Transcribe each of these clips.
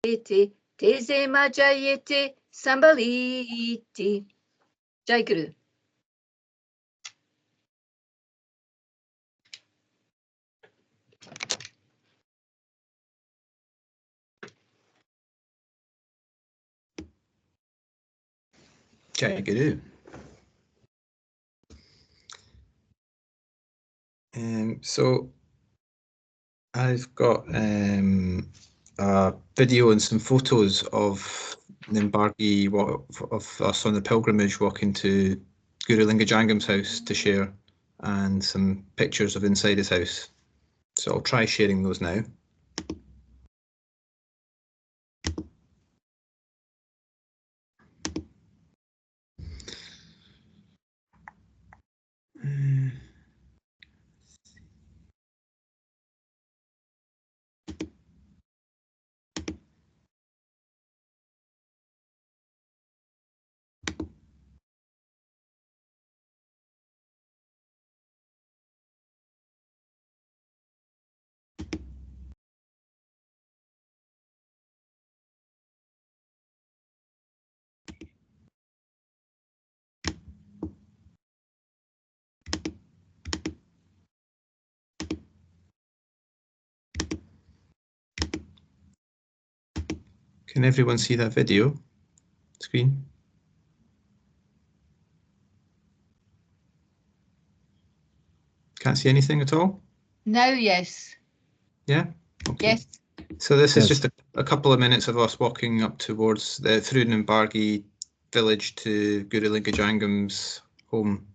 Tezema Jayete Sambaliti. Jai Guru. Jai Guru. So I've got a video and some photos of Nimbargi, of us on the pilgrimage walking to Gurulingajangam house to share, and some pictures of inside his house. So I'll try sharing those now. Can everyone see that video screen? Can't see anything at all? No, yes. Yeah? Okay. Yes. So this is just a couple of minutes of us walking up towards through Nimbargi village to Gurulingajangam home.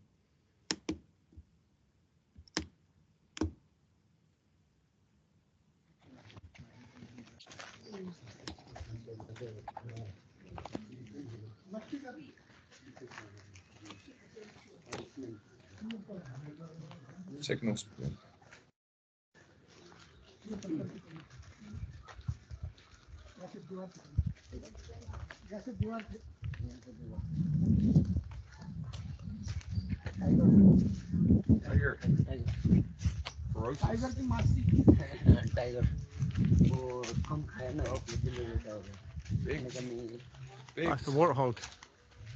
Signals. Tiger. Tiger की मासी. Tiger. वो कम खाया ना आप लेकिन ले जाओ. Big. That's the warthog.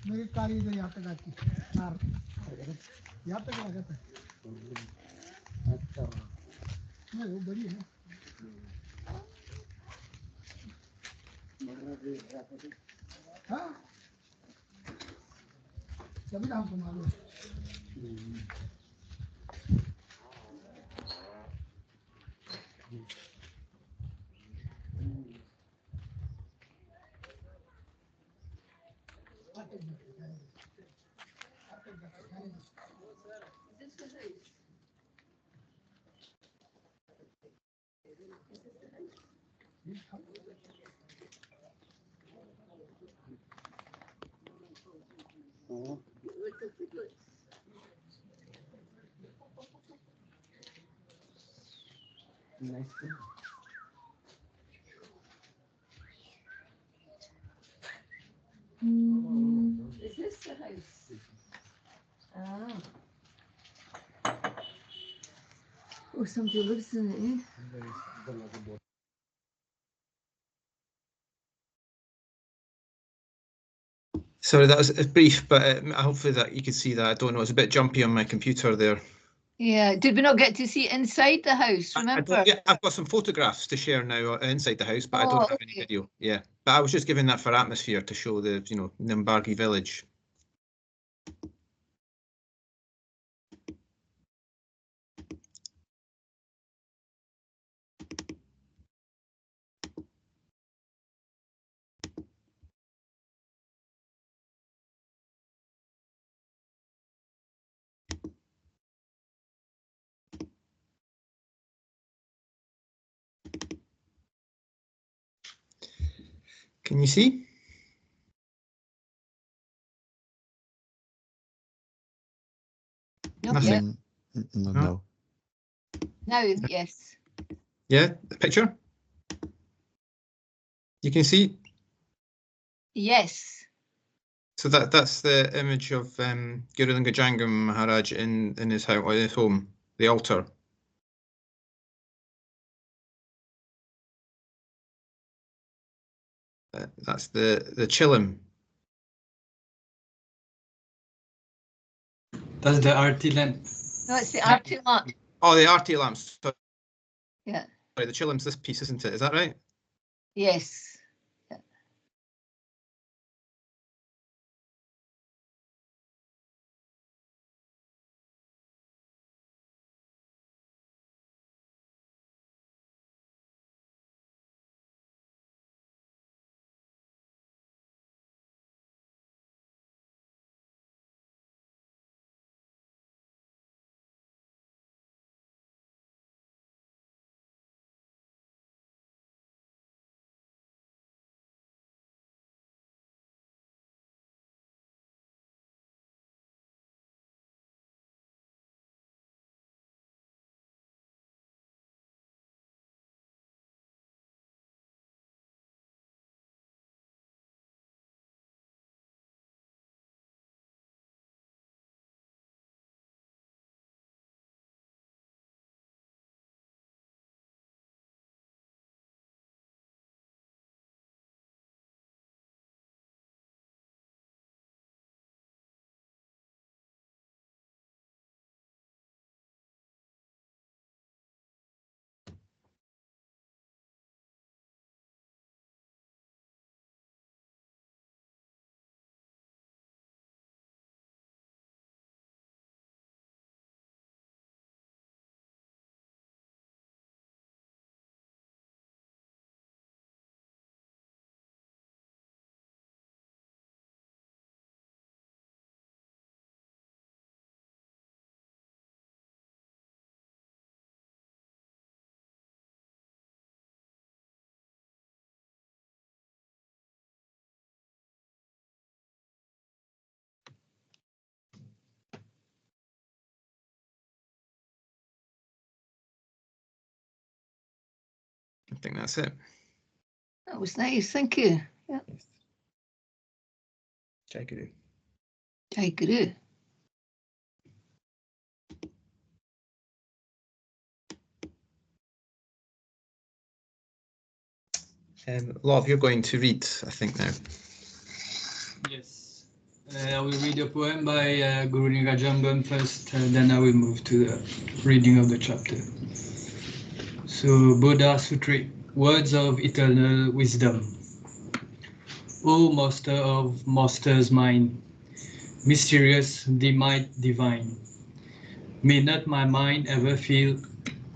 मेरी कारी इधर यहाँ तक आती है. कार. यहाँ तक आ जाता है. अच्छा. नहीं वो बड़ी है. हाँ. सभी काम को मालूम. Nice. Is this the house? Ah. Oh, somebody lives in it, eh? Sorry, that was brief, but hopefully that you can see that. I don't know, it's a bit jumpy on my computer there. Yeah, did we not get to see inside the house, remember? Yeah, I've got some photographs to share now inside the house, but I don't have any video. Yeah, but I was just giving that for atmosphere to show the, you know, Nimbargi village. Can you see? Nothing. No. Now, yes. Yeah, the picture? You can see? Yes. So that's the image of Gurulingajangam Maharaj in his house, or his home, the altar. That's the chilim. That's the RT lamp. No, it's the arty lamp. Oh, the RT lamps. Sorry, Yeah. the chilim's this piece, isn't it? Is that right? Yes. Yeah. I think that's it. That was nice. Thank you. Yeah. Jai Guru. Jai Guru. Love, you're going to read, I think, now. Yes. I will read a poem by Gurulingajangam first, then I will move to the reading of the chapter. So, Buddha Sutra, words of eternal wisdom. O Master of Masters mind, mysterious, the might divine, may not my mind ever feel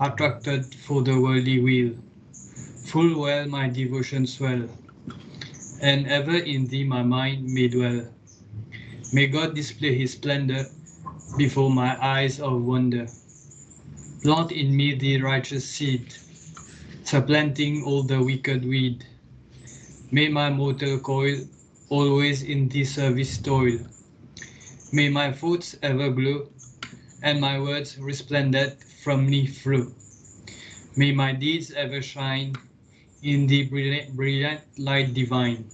attracted for the worldly wheel. Full well my devotion swell, and ever in thee my mind may dwell. May God display his splendor before my eyes of wonder. Plant in me the righteous seed, supplanting all the wicked weed. May my mortal coil always in thee service toil. May my thoughts ever glow, and my words resplendent from me flow. May my deeds ever shine in the brilliant light divine.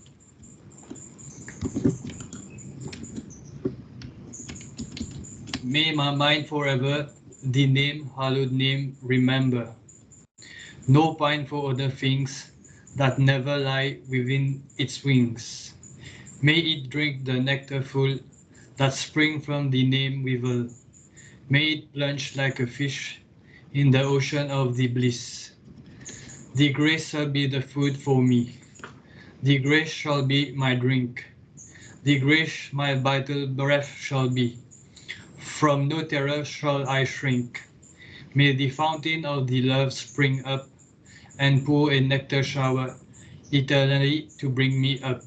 May my mind forever the name, hallowed name, remember. No pine for other things that never lie within its wings. May it drink the nectar full that spring from the name weevil. May it plunge like a fish in the ocean of the bliss. The grace shall be the food for me. The grace shall be my drink. The grace my vital breath shall be. From no terror shall I shrink. May the fountain of the love spring up and pour a nectar shower eternally to bring me up,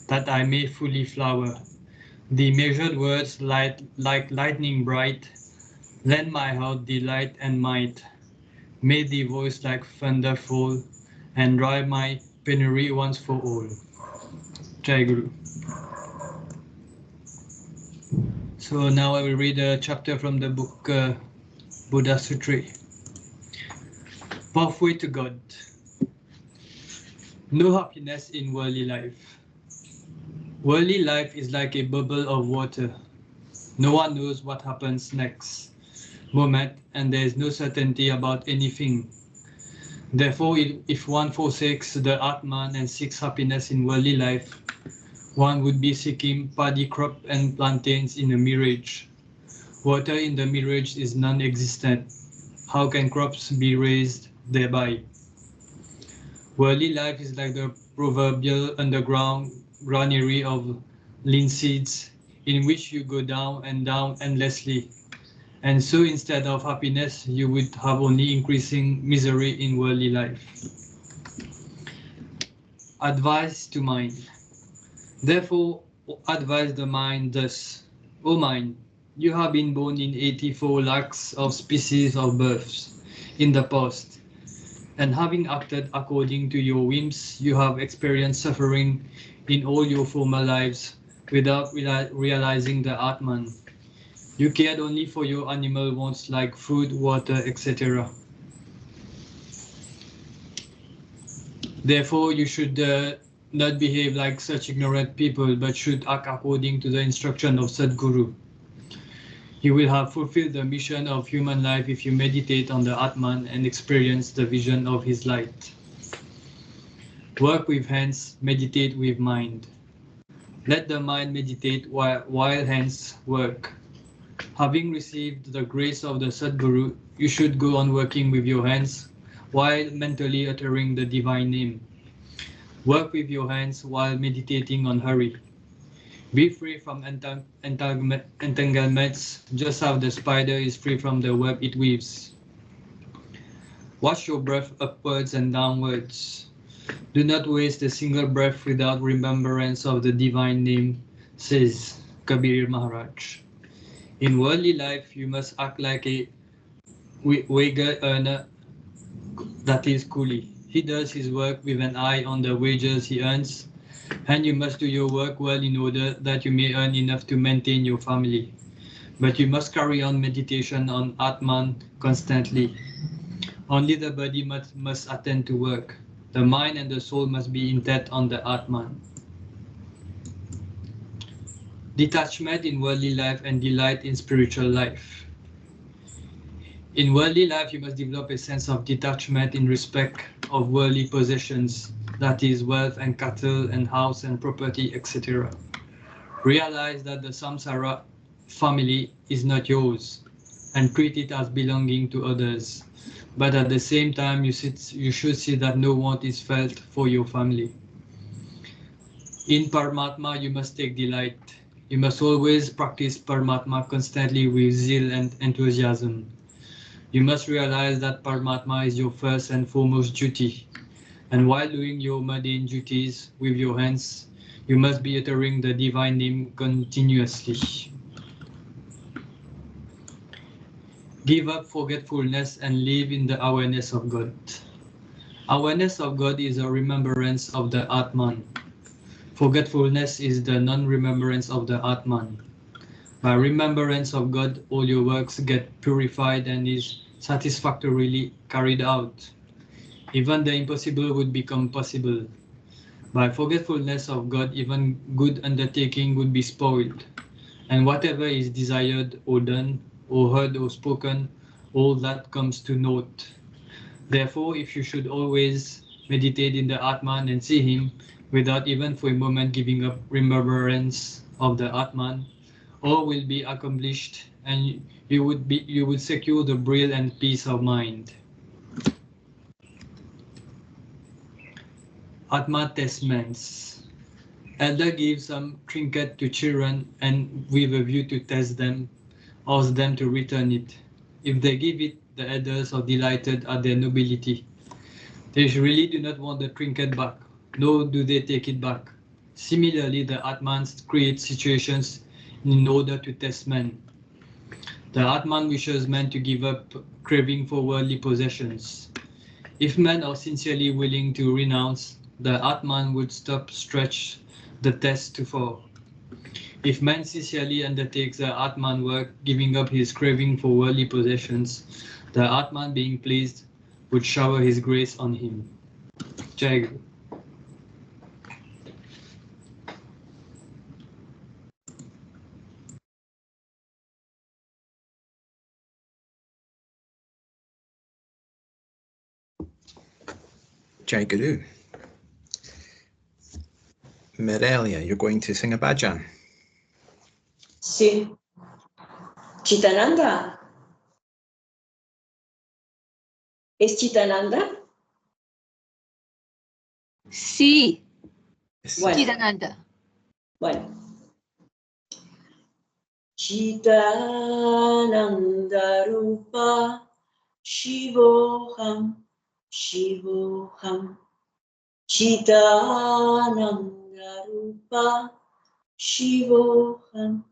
that I may fully flower. The measured words light like lightning bright, lend my heart delight and might. May the voice like thunder fall and drive my penury once for all. Jai Guru. So now I will read a chapter from the book Buddha Sutra. Pathway to God. No happiness in worldly life. Worldly life is like a bubble of water. No one knows what happens next moment, and there is no certainty about anything. Therefore, if one forsakes the Atman and seeks happiness in worldly life, one would be seeking paddy crop and plantains in a mirage. Water in the mirage is non-existent. How can crops be raised thereby? Worldly life is like the proverbial underground granary of linseeds, in which you go down and down endlessly. And so instead of happiness, you would have only increasing misery in worldly life. Advice to mind. Therefore, advise the mind thus, O mind, you have been born in 84 lakhs of species of births in the past, and having acted according to your whims, you have experienced suffering in all your former lives without realizing the Atman. You cared only for your animal wants like food, water, etc. Therefore, you should not behave like such ignorant people, but should act according to the instruction of Sadguru. You will have fulfilled the mission of human life if you meditate on the Atman and experience the vision of his light. Work with hands, meditate with mind. Let the mind meditate while hands work. Having received the grace of the Sadguru, you should go on working with your hands while mentally uttering the divine name. Work with your hands while meditating on Hari. Be free from entanglements, just as the spider is free from the web it weaves. Watch your breath upwards and downwards. Do not waste a single breath without remembrance of the divine name, says Kabir Maharaj. In worldly life, you must act like a wage earner, that is coolie. He does his work with an eye on the wages he earns, and you must do your work well in order that you may earn enough to maintain your family. But you must carry on meditation on Atman constantly. Only the body must attend to work. The mind and the soul must be intent on the Atman. Detachment in worldly life and delight in spiritual life. In worldly life, you must develop a sense of detachment in respect of worldly possessions, that is, wealth and cattle and house and property, etc. Realize that the samsara family is not yours and treat it as belonging to others. But at the same time, you should see that no want is felt for your family. In Paramatma, you must take delight. You must always practice Paramatma constantly with zeal and enthusiasm. You must realize that Paramatma is your first and foremost duty. And while doing your mundane duties with your hands, you must be uttering the divine name continuously. Give up forgetfulness and live in the awareness of God. Awareness of God is a remembrance of the Atman. Forgetfulness is the non-remembrance of the Atman. By remembrance of God, all your works get purified and is satisfactorily carried out. Even the impossible would become possible. By forgetfulness of God, even good undertaking would be spoiled. And whatever is desired or done, or heard or spoken, all that comes to naught. Therefore, if you should always meditate in the Atman and see him, without even for a moment giving up remembrance of the Atman, all will be accomplished, and you would secure the brill and peace of mind. Atma testments. Elder gives some trinket to children and with a view to test them, ask them to return it. If they give it, the elders are delighted at their nobility. They really do not want the trinket back, nor do they take it back. Similarly, the Atmans create situations in order to test men. The Atman wishes men to give up craving for worldly possessions. If men are sincerely willing to renounce, the Atman would stretch the test to fall. If man sincerely undertakes the Atman work, giving up his craving for worldly possessions, the Atman, being pleased, would shower his grace on him. Jai Guru. Jai Guru. Mirelia, you're going to sing a bhajan. Sì. Chitananda? Es Chitananda? Sí, Bueno. Chidananda. Bueno. Chitananda Rupa Shivoham Shivoham Chitananda Rupa Shivoham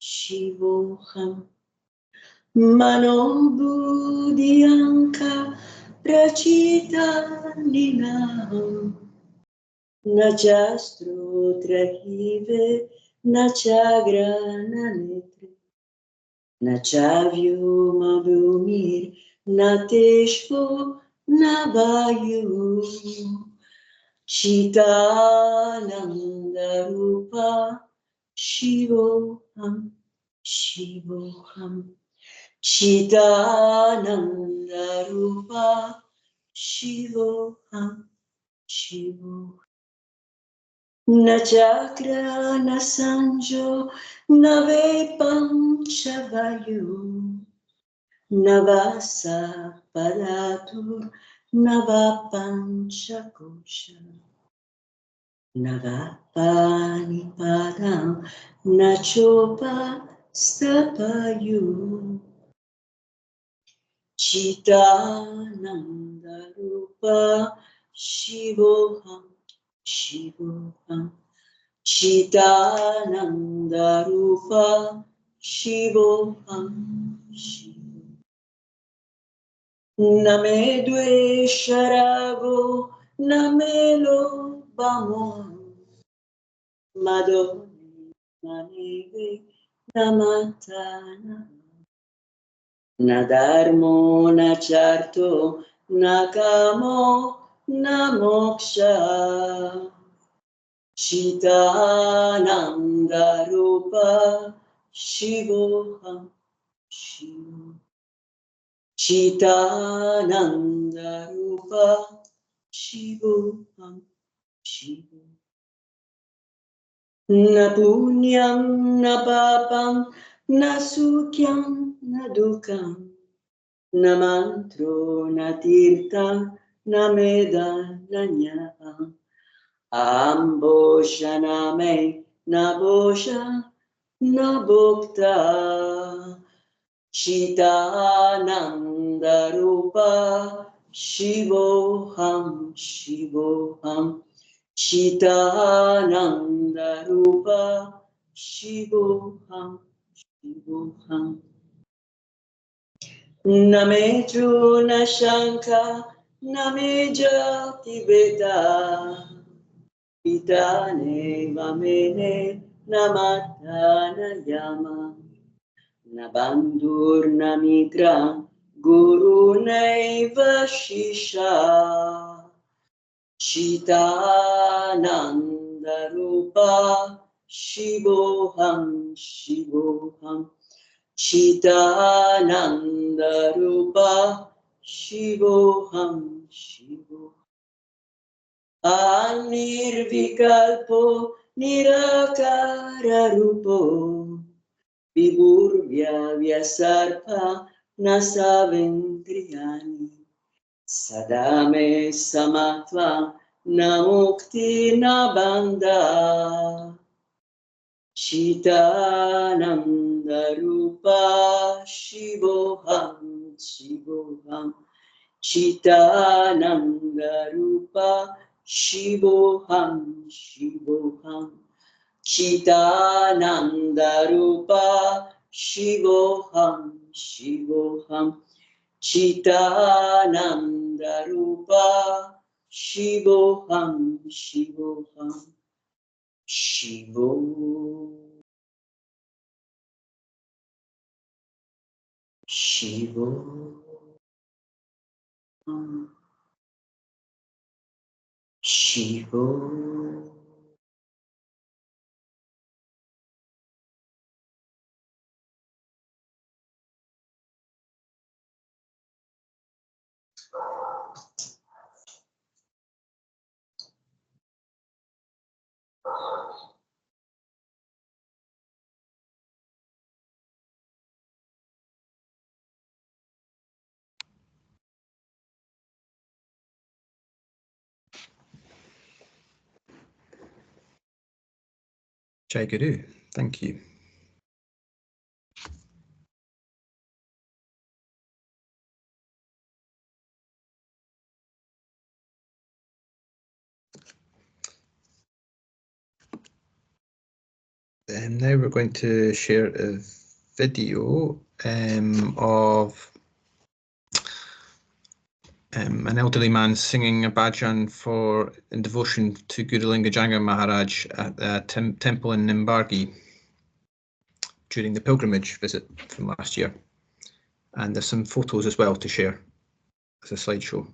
Shivoham Mano Buddhyanka Prachita Ninaham Nachastro Trahive Nachagrana Netre Nachavyuma Bhumir Nateshvo Navayu Chitananda Rupa Shivoham Shivoham Chitananda Rupa Shivoham Shivoham Na chakra na sanjo na vepam chavayu na vasa padatur na vapancha kosha na vapani padam na chopa stapayu Chitananda Rupa Shivoham Shivoham Chitananda Rupa Shivoham Shivoham Name Dvesharago Namelo Bamo Madone Maneve Namatana Na dharmo, na charto, na kamo, na moksha. Chitananda Rupa Shivoham Shivoham. Chitananda Rupa Shivoham Shivoham. Na punyam, na papam, na sukyam, na dukam. Na mantro, na tirtha, na meda, na nyapa. Ambosha na me, na bosha, na bhokta. Chitananda Rupa Shivoham Shivoham. Chitananda Rupa Shivoham Shivoham. Name Druna Shanka, Name Jati Veda, Pitane Vamene, Namatana Yama, Nabandur Namitra, Guru Naiva Shisha, Chitananda Rupa, Shivoham Shivoham. Chitananda Rupa Shivoham Shivoham. Anirvikalpo Nirakara Rupo Vibhurvya Vyasarpa Nasaventriyani Sadame Samatva Namukti Nabandha Chitananda Rupa Shivoham Shivoham. Chitananda Rupa Shivoham Shivoham. Chitananda Rupa Shivoham Shivoham. Chitananda Rupa Shivoham Shivoham. Shivo. Shivo. Shivo. Jai Guru, thank you. Now we're going to share a video of an elderly man singing a bhajan in devotion to Gurulingajangam Maharaj at a temple in Nimbargi during the pilgrimage visit from last year. And there's some photos as well to share as a slideshow.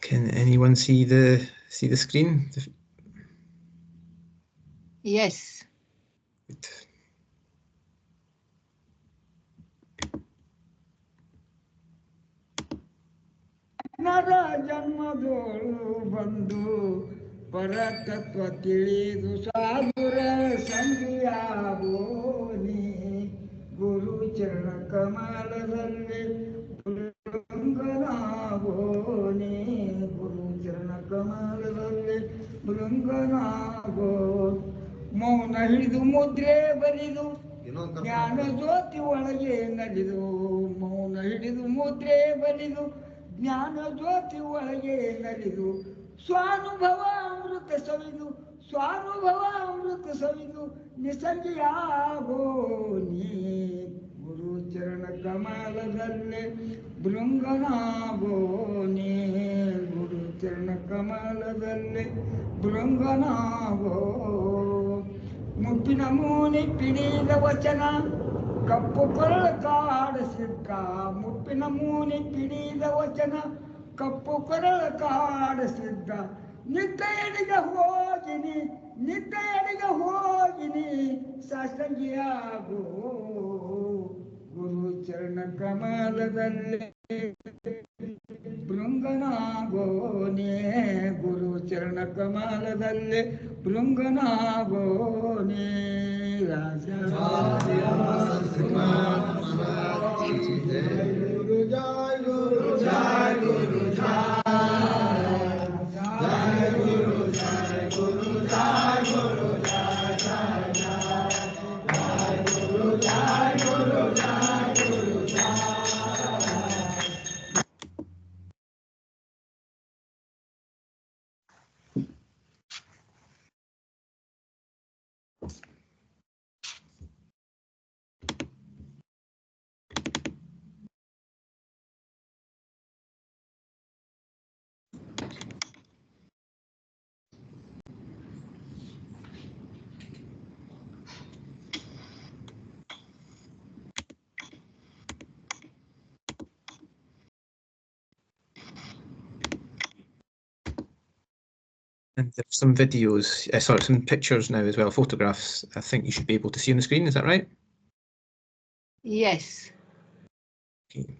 Can anyone see the screen? Yes. Good. ನರ ಜನ್ಮದೋಳು ಬಂದು ಪರತತ್ವ ತಿಳಿದು ಸಾಧುರ ಸಂಧಿಯಾಗೋನಿ ಗುರು ಚರಣ ಕಮಲದಲ್ಲಿ ಬೃಂಗನಾಗೋನಿ ಗುರು ಚರಣ ಕಮಲದಲ್ಲಿ ಬೃಂಗನಾಗೋ ಮೌನ ಹಿಡಿದು ಮುದ್ರೆ ಬರಿದು ಜ್ಞಾನ ಜ್ಯೋತಿ ಒಳಗೆ ನಲಿದು ಮೌನ ಹಿಡಿದು ಮುದ್ರೆ ಬಲಿದು ಜ್ಞಾನ ಜ್ಯೋತಿ ಒಳಗೆ ನಲಿದು ಸ್ವಾನುಭವ ಅಮೃತ ಸವಿದು ಸ್ವಾನುಭವ ಅಮೃತ ಸವಿದು ನಿಸರ್ಗಿಯಾಗೋನಿ ಗುರು ಚರಣ ಕಮಲದಲ್ಲೇ ಬೃಂಗನಾಗೋನಿ ಗುರು ಚರಣ ಕಮಲದಲ್ಲೇ ಬೃಂಗನಾಗೋ ಮುಪ್ಪಿನ ಮೂನಿ ಪಿಡಿದ ವಚನ ಕಪ್ಪು ಕೊರಳ ಕಾಡಿಸಿದ್ದ ಮುಪ್ಪಿನ ಮೂನಿ ಪಿಡಿದ ವಚನ ಕಪ್ಪು ಕೊರಳ ಕಾಡಿಸಿದ್ದ ನಿದ್ದೆಯಡಿಗೆ ಹೋಗಿನಿ ನಿದ್ದೆಯಡಿಗೆ ಹೋಗಿನಿ ಸಾಷ್ಟಾಂಗಿಯಾಗೋ ಗುರು ಚರಣ ಕಮಲದಲ್ಲಿ ಬೃಂಗನಾಗೋನೇ ಗುರು ಚರಣ ಕಮಲದಲ್ಲಿ ಬೃಂಗನಾಗೋನೇ ರಾಜ ಗುರು ಜಯ ಗುರು ಜಯ ಗುರು ಜಯ ಗುರು ಜಯ ಗುರು ಜಯ ಗುರು ಜಯ ಗುರು ಜಯ ಗುರು ಜಯ ಗುರು ಜಯ And there's some videos, sorry, some pictures now as well, photographs. I think you should be able to see on the screen. Is that right? Yes. Okay.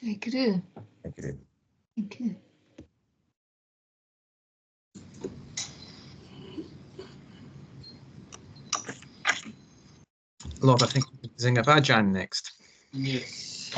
Jai Guru. Thank you. Thank you. Lord, I think we can sing a bhajan next. Yes.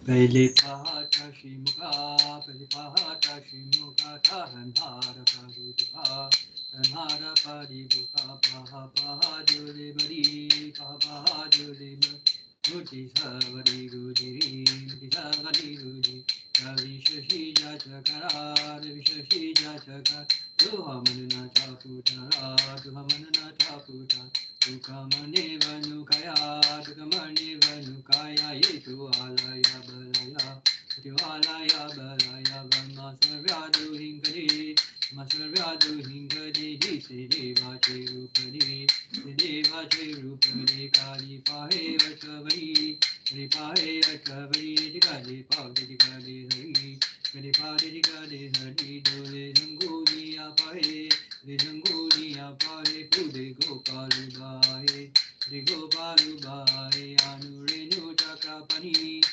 Pele pahata shimuka, pele pahata shimuka, tahanhara paribuka, tanhara paribuka, paha paha dule bari, paha dule bari, guti savari gujiri, guti savari gujiri, ravi shashi jachakara, ravi shashi jachakara, tuhamanana chaputara, tuhamanana chaputara. Tukamane vanukaya, tukamane vanukaya, itu alaya balaya, itu alaya balaya, vama sarvyadu hingadi, masarvyadu hingadi, se deva che rupani, kali pahe vachavari, dikali hari, dole zanguni apahe, Rizanguniya pahe pude gopalu bahe, Gopalu bahe, Anurenu chakrapani,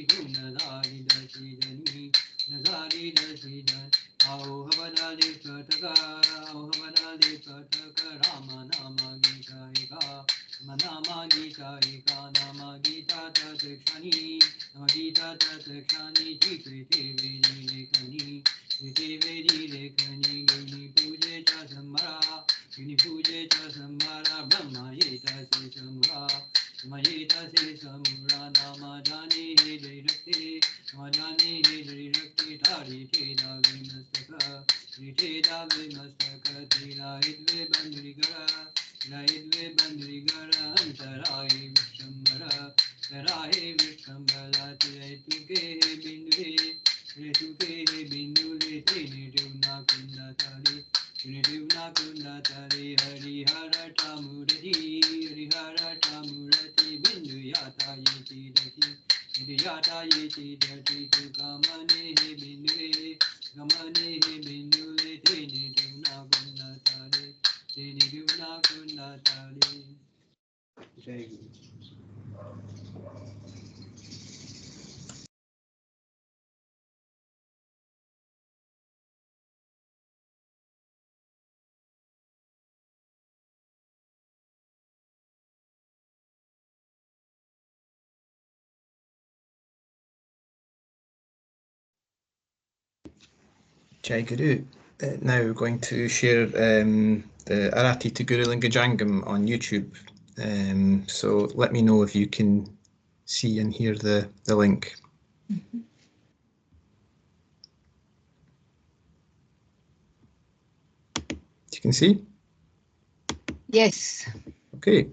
gunadari dasidani, nazari dasidan, Aho havadali pataka, Rama nama gita eka, Nama gita eka, Nama gita tatakshani, Nama gita tatakshani, Chikri vedi lekani, Vedi lekani, Guni puje cha samara, Brahma yeta se samura, Nama jani he jai rakti, Nama jani he jai rakti, Tari cheda vimastaka, Cheda vimastaka, Tira idve bandrigara, Antaraye vishambara, Taraye vishambara, Tira tuke bindure, Tuke bindure, Trini Duna Kundatari, Triniduna Kundatari, Harihara Tamurati, Bindu Yata Yeti Dati, Yata Yeti Dati, Tukamane Bindure, Kamane Bindure, Triniduna Kundatari, Triniduna Kundatari. Jai Guru. Jai Guru. Now we're going to share the Arati to Gurulingajangam on YouTube. So let me know if you can see and hear the link. Mm-hmm. You can see? Yes. Okay.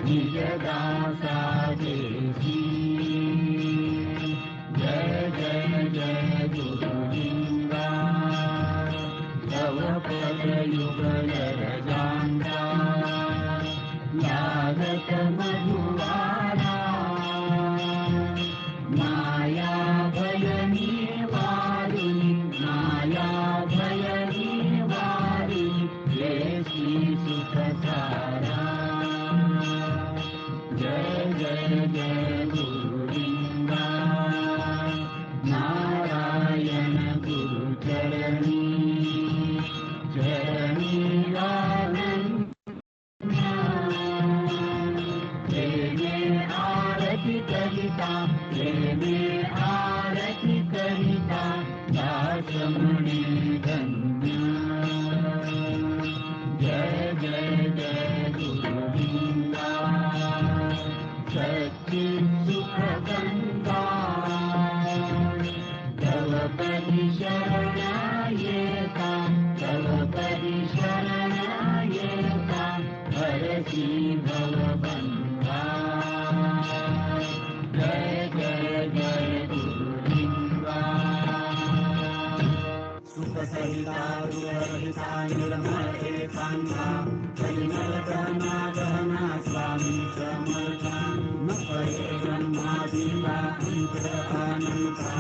Nijadasa Gurulinga Narayana Guru Charani Charani Preme Arati Karita Preme Arati Karita Dasamuni Dhanya Jai Jai Jai Gurulinga Satchit Sukha Kanda Tavapadi Sharanayeka Tavapadi Sharanayeka Harati Bhavabandha Jai Jai Jai Gurulinga Sukha Sarita Ruvarita Nirmale Kanta Jainala Dana Dana Swami Samartha Napare Brahma Diva Antra Ananta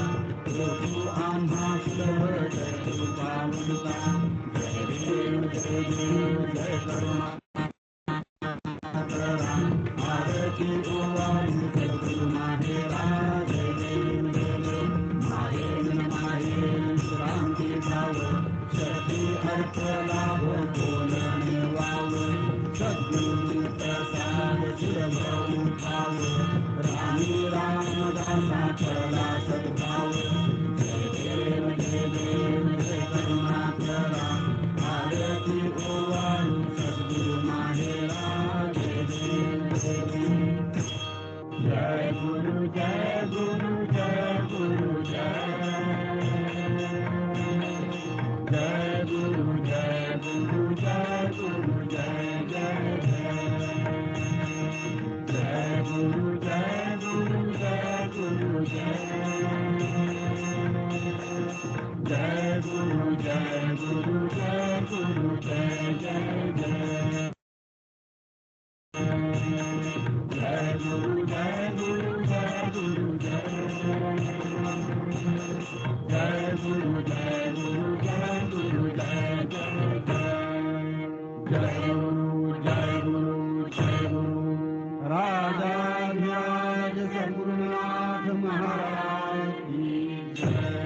Yogu Amha Sudavata Rupamuta Jai Dev Jai Dev Jai Karma Arati Uvaru Guru Maharaj Jai Dev Jai Dev Mahen Mahen Shanti Bhava Shakti Artha Labha Bolane Vava Sadguru Prasad Shirabha Uthava Rani Ramadasa Chala Sadbhava Jai Dev Jai Dev Jai Karuణakara Arati Uvaru Sadguru Maharaj Jai Dev Jai Dev Jai Guru Jai Guru Jai Guru Jai Jai Guru Jai Guru Jai Guru Jai Jai Jai Guru Jai Guru Jai Guru Jai Jai Guru Jai Guru Jai Guru Jai Jai Jai Guru Jai Guru Jai Guru Jai Jai Guru Jai Guru Jai Guru Jai Jai Jai Guru Jai Guru Jai Guru Raja Vyaj Sadgurunath Maharaj Ki Jai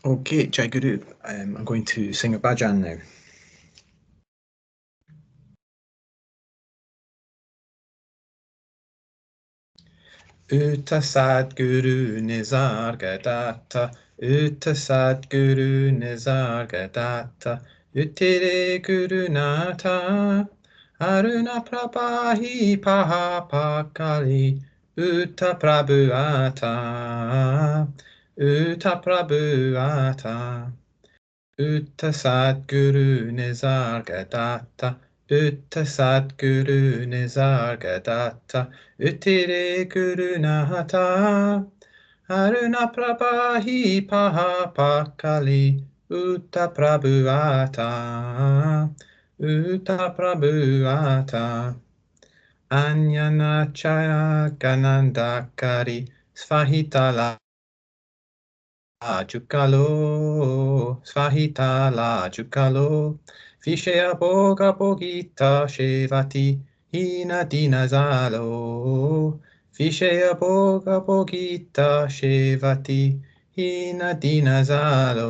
Okay, Jai Guru. I'm going to sing a bhajan now. Uta Sadguru Nisargadatta, Uta Sadguru Nisargadatta, Utire Gurunata, Aruna Prabhahi Pahapakali, Uta Prabhuata, Uta Prabhuata. Uta Sadguru Nisargadatta, Uta Sadguru Nisargadatta, Utire Gurunata, Aruna Prabhahi Pahapakali, Uta Prabhuata, Uta Prabhuata, Anyana Chaya Ganandakari, Svahitala. Jukalo, Svahita la Jukalo, Vishaya Boga Bogita Shevati, Hina Dinazalo, Vishaya Boga Bogita Shevati, Hina Dinazalo,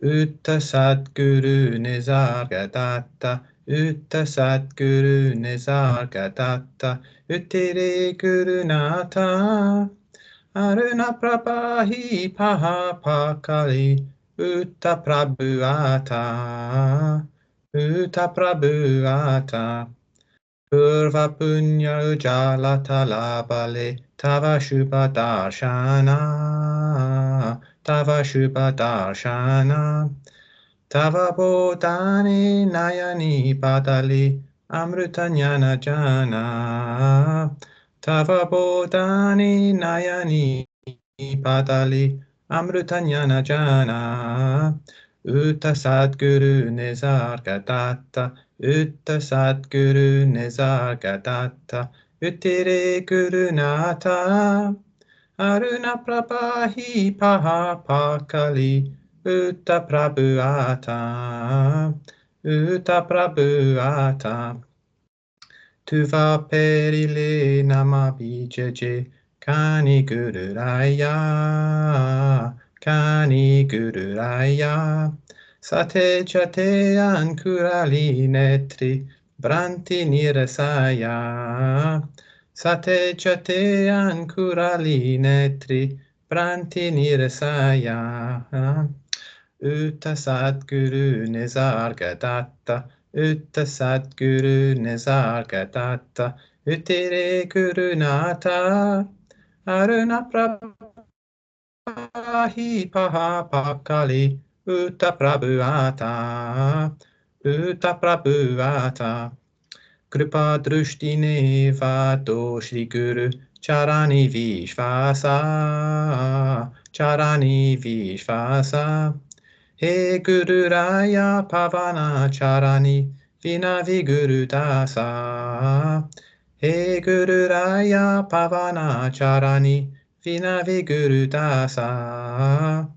Utta Sadguru Nisargadatta, Utta Sadguru Nisargadatta, Uttere Gurunata, Aruna Prabhahi Pahapakali, Uta Prabhuata, Uta Prabhuata, Purva Punya Ujala Talabale, Tava Shubha Darshana, Tava Shubha Darshana. Tava Bodhani Nayani Padali Amrutanyana Jana. Tava Bodhani Nayani Padali Amrutanyana Jana. Utta Sadguru Nisargadatta. Utta Sadguru Nisargadatta. Uttire Gurunata. Aruna Prabhahi Paha Pakali. Utta Prabhuata. Utta Prabhuata. Tuva perile nama vijaje. Kani Guru Raya. Kani Guru Raya. Sate chate ankurali netri. Branti nirasaya. Sate chate ankurali netri. Branti nirasaya. Utta Sadguru Nisargadatta. Utta Sadguru Nisargadatta. Uttire Gurunata. Aruna Prabhahi Paha Pakali. Utta Prabhuata. Utta Prabhuata. Kripa Drushtine Vato Shri Guru Charani Vishvasa. Charani Vishvasa. He Guru Raya Pavana Charani Vina Viguru Dasa. He Guru Raya Pavana Charani Vina Viguru Dasa.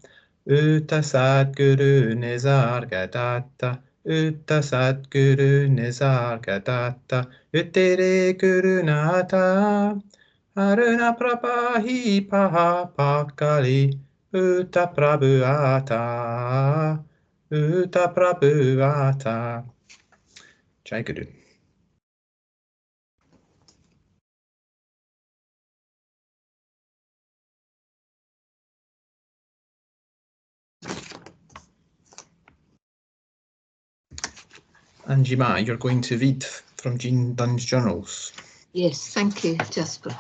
Utta Sadguru Nisargadatta. Utta Sadguru Nisargadatta. Uttire Gurunata. Aruna Prabhahi Paha Pakali. Utta Prabhuata. Utta Prabhuata. Jai Guru. Anjima, you're going to read from Jean Dunn's journals. Yes, thank you, Jasper.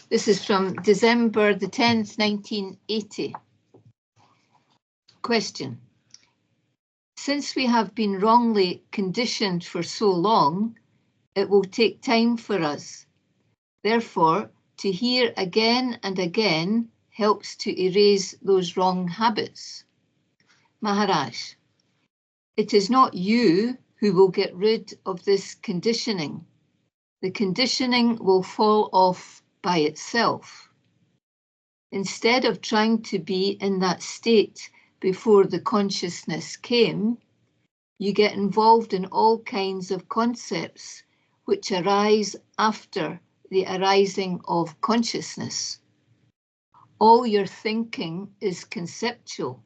This is from December the 10th, 1980. Question. Since we have been wrongly conditioned for so long, it will take time for us. Therefore, to hear again and again helps to erase those wrong habits. Maharaj, it is not you who will get rid of this conditioning. The conditioning will fall off by itself. Instead of trying to be in that state before the consciousness came, you get involved in all kinds of concepts which arise after the arising of consciousness. All your thinking is conceptual.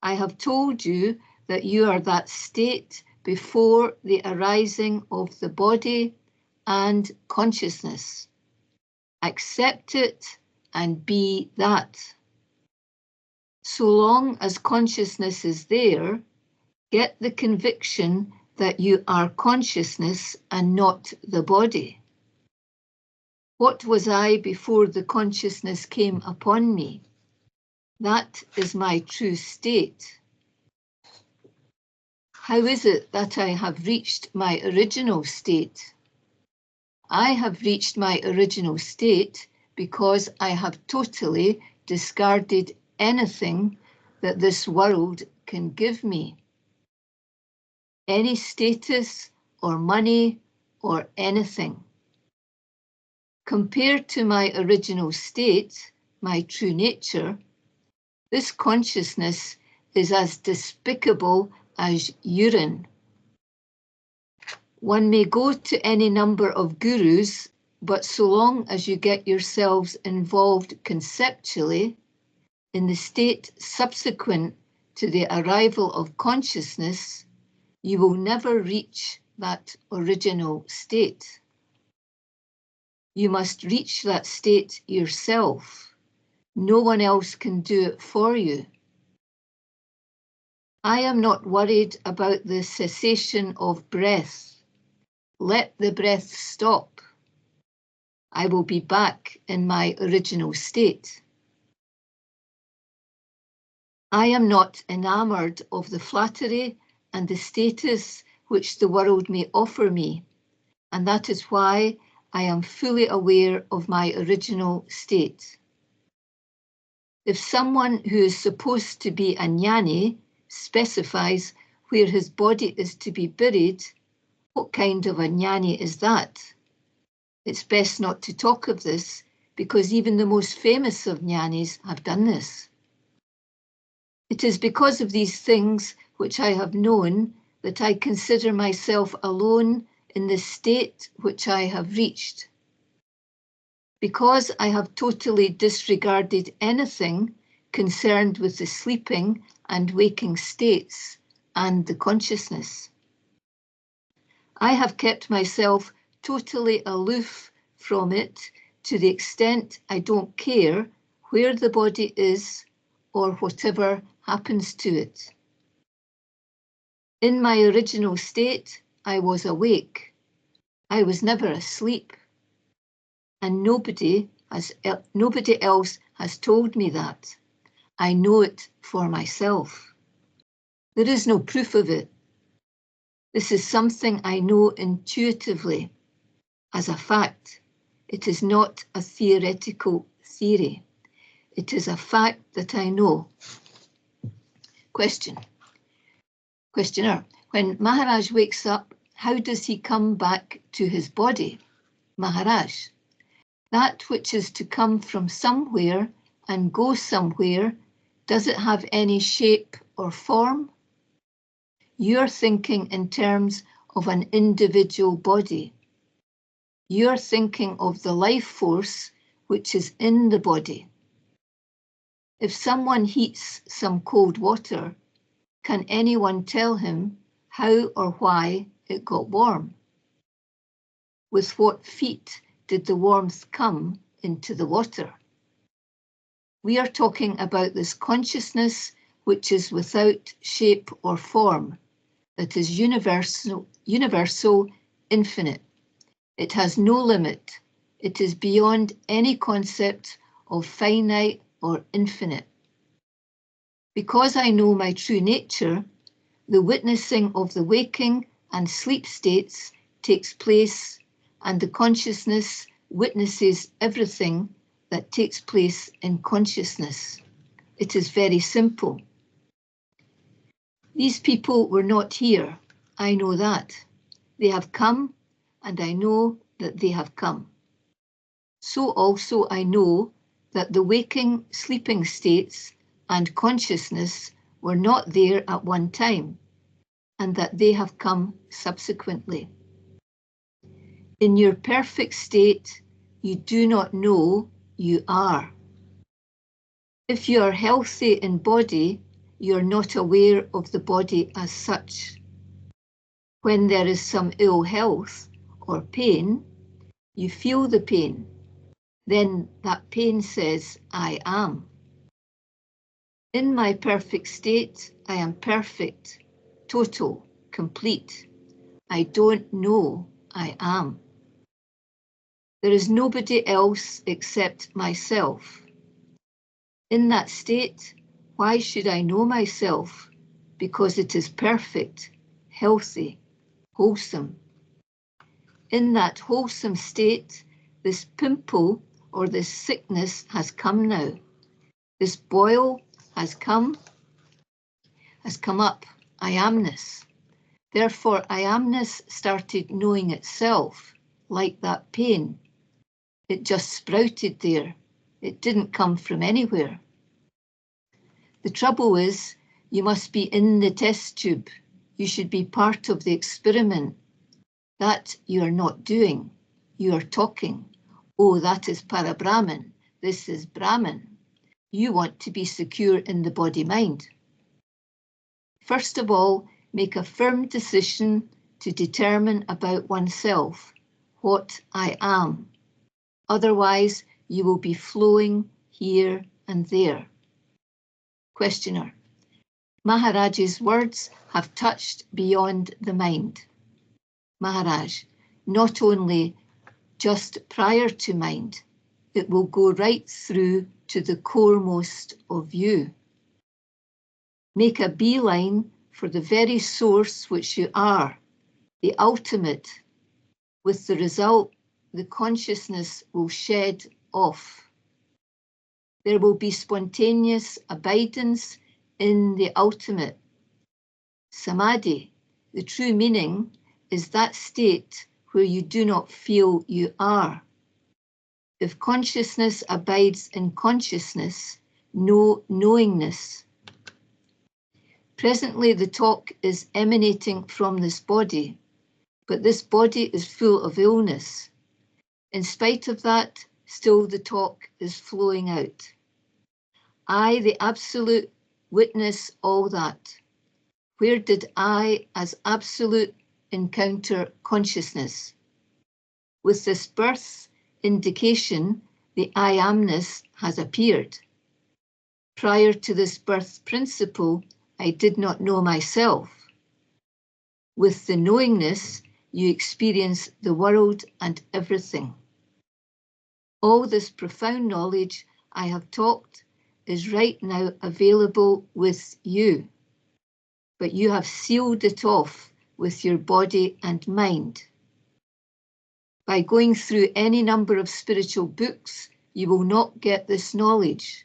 I have told you that you are that state before the arising of the body and consciousness. Accept it and be that. So long as consciousness is there, get the conviction that you are consciousness and not the body. What was I before the consciousness came upon me? That is my true state. How is it that I have reached my original state? I have reached my original state because I have totally discarded anything that this world can give me. Any status or money or anything. Compared to my original state, my true nature, this consciousness is as despicable as urine. One may go to any number of gurus, but so long as you get yourselves involved conceptually in the state subsequent to the arrival of consciousness, you will never reach that original state. You must reach that state yourself. No one else can do it for you. I am not worried about the cessation of breath. Let the breath stop. I will be back in my original state. I am not enamoured of the flattery and the status which the world may offer me, and that is why I am fully aware of my original state. If someone who is supposed to be a jnani specifies where his body is to be buried, what kind of a jnani is that? It's best not to talk of this, because even the most famous of jnanis have done this. It is because of these things which I have known that I consider myself alone in the state which I have reached. Because I have totally disregarded anything concerned with the sleeping and waking states and the consciousness. I have kept myself totally aloof from it to the extent I don't care where the body is or whatever happens to it. In my original state, I was awake. I was never asleep. And nobody else has told me that. I know it for myself. There is no proof of it. This is something I know intuitively, as a fact. It is not a theoretical theory. It is a fact that I know. Questioner. When Maharaj wakes up, how does he come back to his body? Maharaj. That which is to come from somewhere and go somewhere, does it have any shape or form? You're thinking in terms of an individual body. You're thinking of the life force which is in the body. If someone heats some cold water, can anyone tell him how or why it got warm? With what feet did the warmth come into the water? We are talking about this consciousness which is without shape or form, that is universal, infinite. It has no limit. It is beyond any concept of finite or infinite. Because I know my true nature, the witnessing of the waking and sleep states takes place, and the consciousness witnesses everything that takes place in consciousness. It is very simple. These people were not here. I know that. They have come, and I know that they have come. So also I know that the waking, sleeping states and consciousness were not there at one time, and that they have come subsequently. In your perfect state, you do not know you are. If you are healthy in body, you are not aware of the body as such. When there is some ill health or pain, you feel the pain. Then that pain says, I am. In my perfect state, I am perfect, total, complete. I don't know I am. There is nobody else except myself. In that state, why should I know myself? Because it is perfect, healthy, wholesome. In that wholesome state, this pimple or this sickness has come now. This boil has come up, I amness. Therefore, I amness started knowing itself, like that pain. It just sprouted there. It didn't come from anywhere. The trouble is, you must be in the test tube. You should be part of the experiment. That you are not doing. You are talking. Oh, that is Parabrahman. This is Brahman. You want to be secure in the body-mind. First of all, make a firm decision to determine about oneself what I am. Otherwise, you will be flowing here and there. Questioner. Maharaj's words have touched beyond the mind. Maharaj, not only just prior to mind, it will go right through to the coremost of you. Make a beeline for the very source which you are, the ultimate, with the result the consciousness will shed off. There will be spontaneous abidance in the ultimate. Samadhi, the true meaning, is that state where you do not feel you are. If consciousness abides in consciousness, no knowingness. Presently the talk is emanating from this body, but this body is full of illness. In spite of that, still the talk is flowing out. I, the Absolute, witness all that. Where did I, as Absolute, encounter consciousness? With this birth indication, the I amness has appeared. Prior to this birth principle, I did not know myself. With the knowingness, you experience the world and everything. All this profound knowledge I have talked is right now available with you, but you have sealed it off with your body and mind. By going through any number of spiritual books, you will not get this knowledge.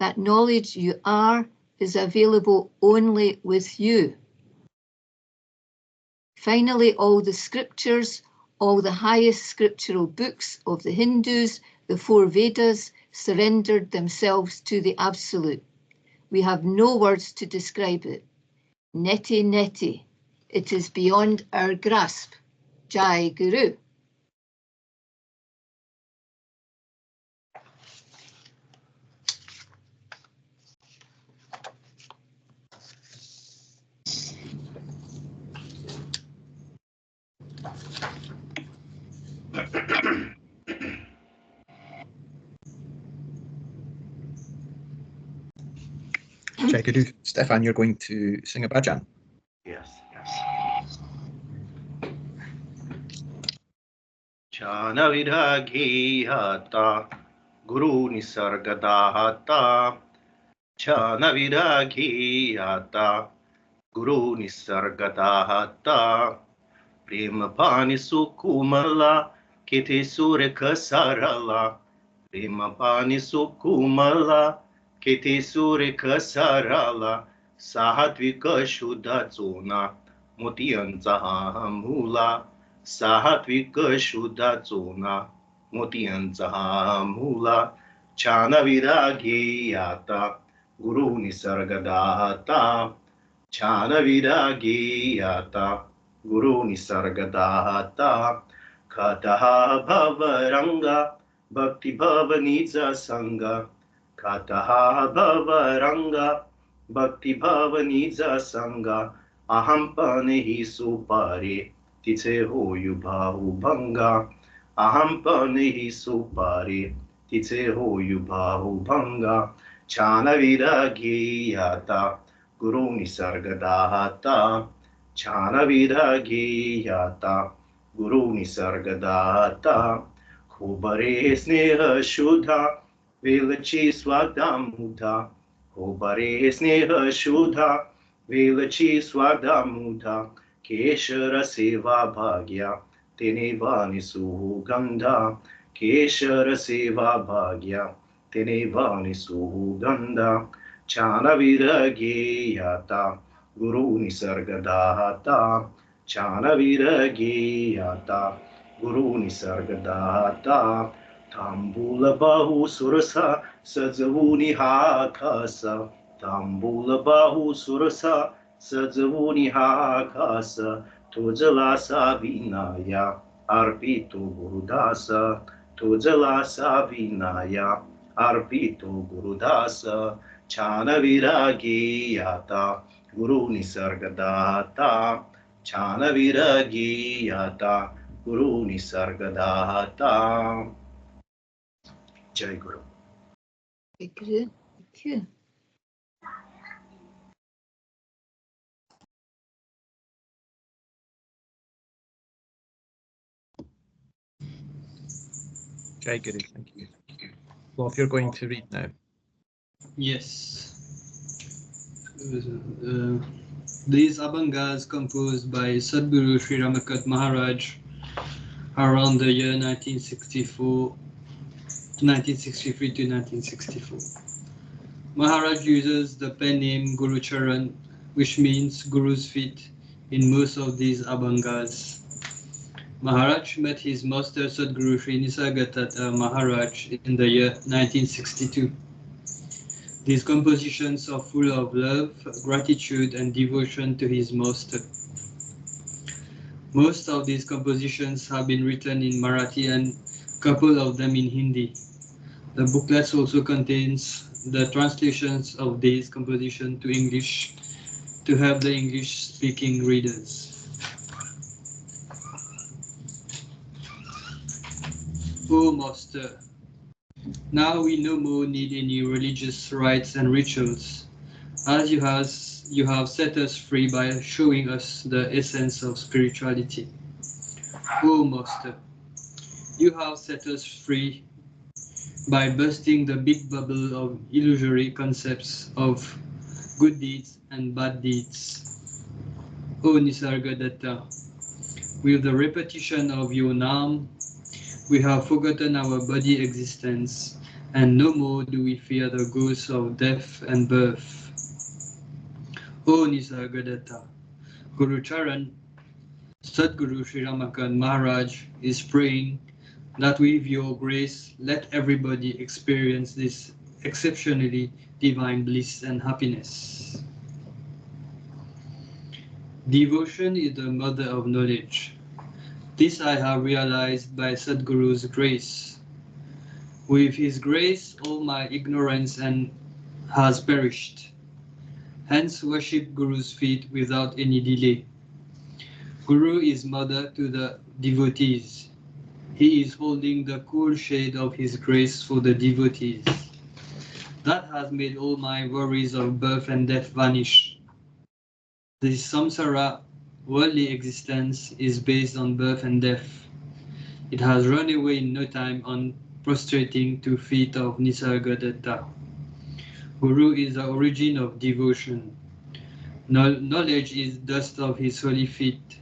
That knowledge you are is available only with you. Finally, all the scriptures, all the highest scriptural books of the Hindus, the 4 Vedas, surrendered themselves to the Absolute. We have no words to describe it. Neti neti. It is beyond our grasp. Jai Guru. Jai Guru. Stefan, you're going to sing a bhajan. Yes. Jnana viragiyata Guru Nisargadatta. Jnana viragiyata Guru Nisargadatta. Prema pani sukumala Kiti sureka sarala. Prema pani sukumala Kiti sureka sarala. Sahatvika shuddha zona Motiyanza mula. Sahatvika shuddha zona Motiyanza mula. Jnana viragiyata Guru Nisargadatta. Jnana viragiyata Guru Nisargadatta. Kataha bhavaranga Bhakti bhavanija sanga. Kataha bhavaranga Bhakti bhavanija sanga. Aham panehi supare Tiche hoyu bhavu bhanga. Aham panehi supare Tiche hoyu bhavu bhanga. Jnana viragiyata Guru Nisargadatta. Jnana viragiyata Guru Nisargadatta. Khubare sneha shuddha Velachi swadamudha. Khubare sneha shuddha Velachi swadamudha. Keshara seva bhagya Tenevani sugandha. Keshara seva bhagya Tenevani sugandha. Jnana viragiyata Guru Nisargadatta. Jnana viragiyata Guru Nisargadatta. Tambula bahu surasa Sadzavuni hakasa. Tambula bahu surasa Sadzavuni hakasa. Tojalasa vinaya Arpito Gurudasa. Tojalasa vinaya Arpito Gurudasa. Jnana viragiyata Guru Nisargadatta. Jnana viragiyata Guru Nisargadatta. Jai Guru. Jai Guru. Thank you. Jai Guru. Thank you. Well, if you're going to read now. Yes. These Abhangas composed by Sadguru Sri Ramakant Maharaj around the year 1963 to 1964. Maharaj uses the pen name Guru Charan, which means Guru's feet, in most of these Abhangas. Maharaj met his master Sadguru Sri Nisargadatta Maharaj in the year 1962. These compositions are full of love, gratitude, and devotion to his master. Most of these compositions have been written in Marathi and a couple of them in Hindi. The booklets also contains the translations of these compositions to English to help the English-speaking readers. O Master, now we no more need any religious rites and rituals, as you have set us free by showing us the essence of spirituality. O Master, you have set us free by bursting the big bubble of illusory concepts of good deeds and bad deeds. O Nisargadatta, with the repetition of your name, we have forgotten our body existence, and no more do we fear the ghosts of death and birth. O Nisargadatta, Guru Charan, Sadguru Sri Ramakant Maharaj is praying that with your grace, let everybody experience this exceptionally divine bliss and happiness. Devotion is the mother of knowledge. This I have realized by Sadguru's grace. With his grace, all my ignorance has perished. Hence worship Guru's feet without any delay. Guru is mother to the devotees. He is holding the cool shade of his grace for the devotees. That has made all my worries of birth and death vanish. This samsara, worldly existence, is based on birth and death. It has run away in no time on prostrating to feet of Nisargadatta. Guru is the origin of devotion. Knowledge is dust of his holy feet.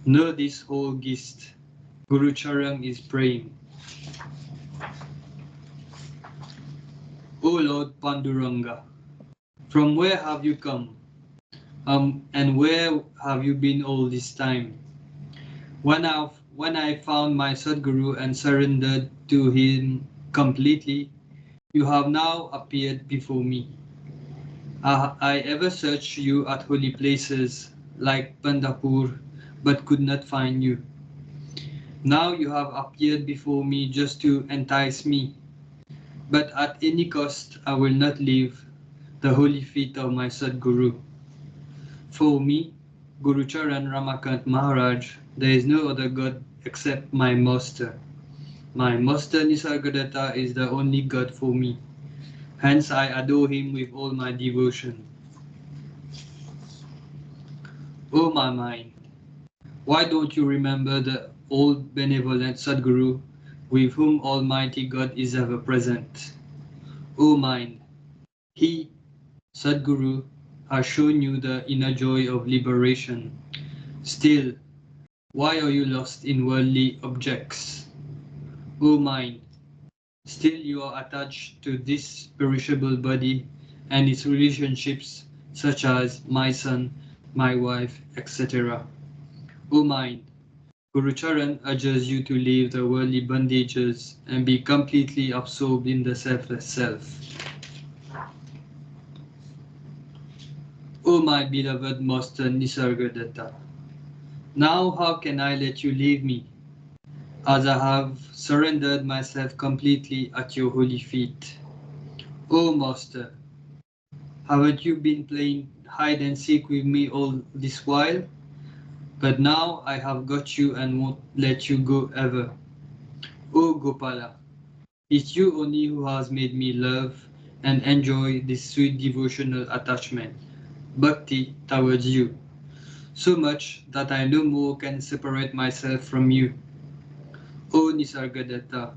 Know this whole gist. Guru Charan is praying. O Lord Panduranga, from where have you come? And where have you been all this time? When I found my Sadguru and surrendered to him completely, you have now appeared before me. I ever searched you at holy places like Pandapur, but could not find you. Now you have appeared before me just to entice me, but at any cost I will not leave the holy feet of my Sadguru. For me, Guru Charan Ramakant Maharaj, there is no other God except my master. My master Nisargadatta is the only God for me. Hence I adore him with all my devotion. O my mind, why don't you remember the old benevolent Sadguru with whom Almighty God is ever present? O mind, he, Sadguru, has shown you the inner joy of liberation. Still, why are you lost in worldly objects? O mind, still you are attached to this perishable body and its relationships such as my son, my wife, etc. O mind, Guru Charan urges you to leave the worldly bondages and be completely absorbed in the selfless self. O my beloved Master Nisargadatta, now how can I let you leave me, as I have surrendered myself completely at your holy feet? O Master, haven't you been playing hide and seek with me all this while? But now I have got you and won't let you go ever. O Gopala, it's you only who has made me love and enjoy this sweet devotional attachment, bhakti, towards you, so much that I no more can separate myself from you. O Nisargadatta,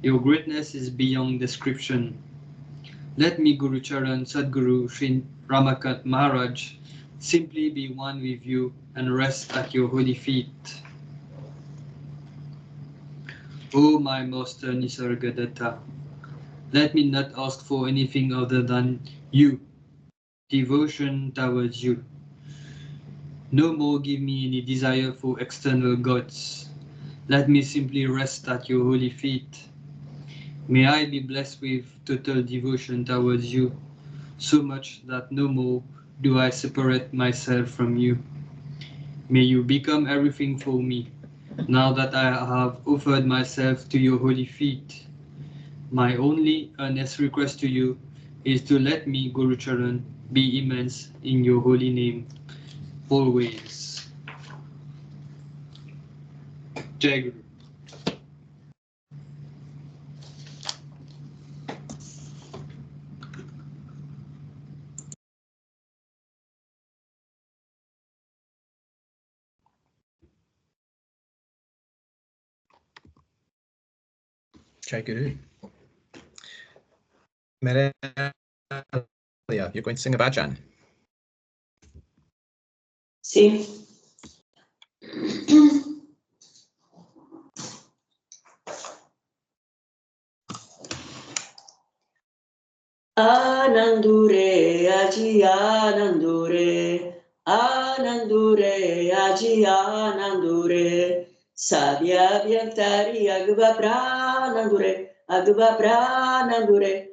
your greatness is beyond description. Let me, Guru Charan, Sadguru, Shri Ramakant Maharaj, simply be one with you and rest at your holy feet. O my Master Nisargadatta, let me not ask for anything other than you, devotion towards you. No more give me any desire for external gods. Let me simply rest at your holy feet. May I be blessed with total devotion towards you, so much that no more do I separate myself from you. May you become everything for me, now that I have offered myself to your holy feet. My only earnest request to you is to let me, Guru Charan, be immense in your holy name, always. Jai Guru. Jai Guru. Merelia, you're going to sing a bhajan. Sì. Anandure, aji anandure, anandure, aji anandure, sabya vyantari agva pranandure, agva pranandure,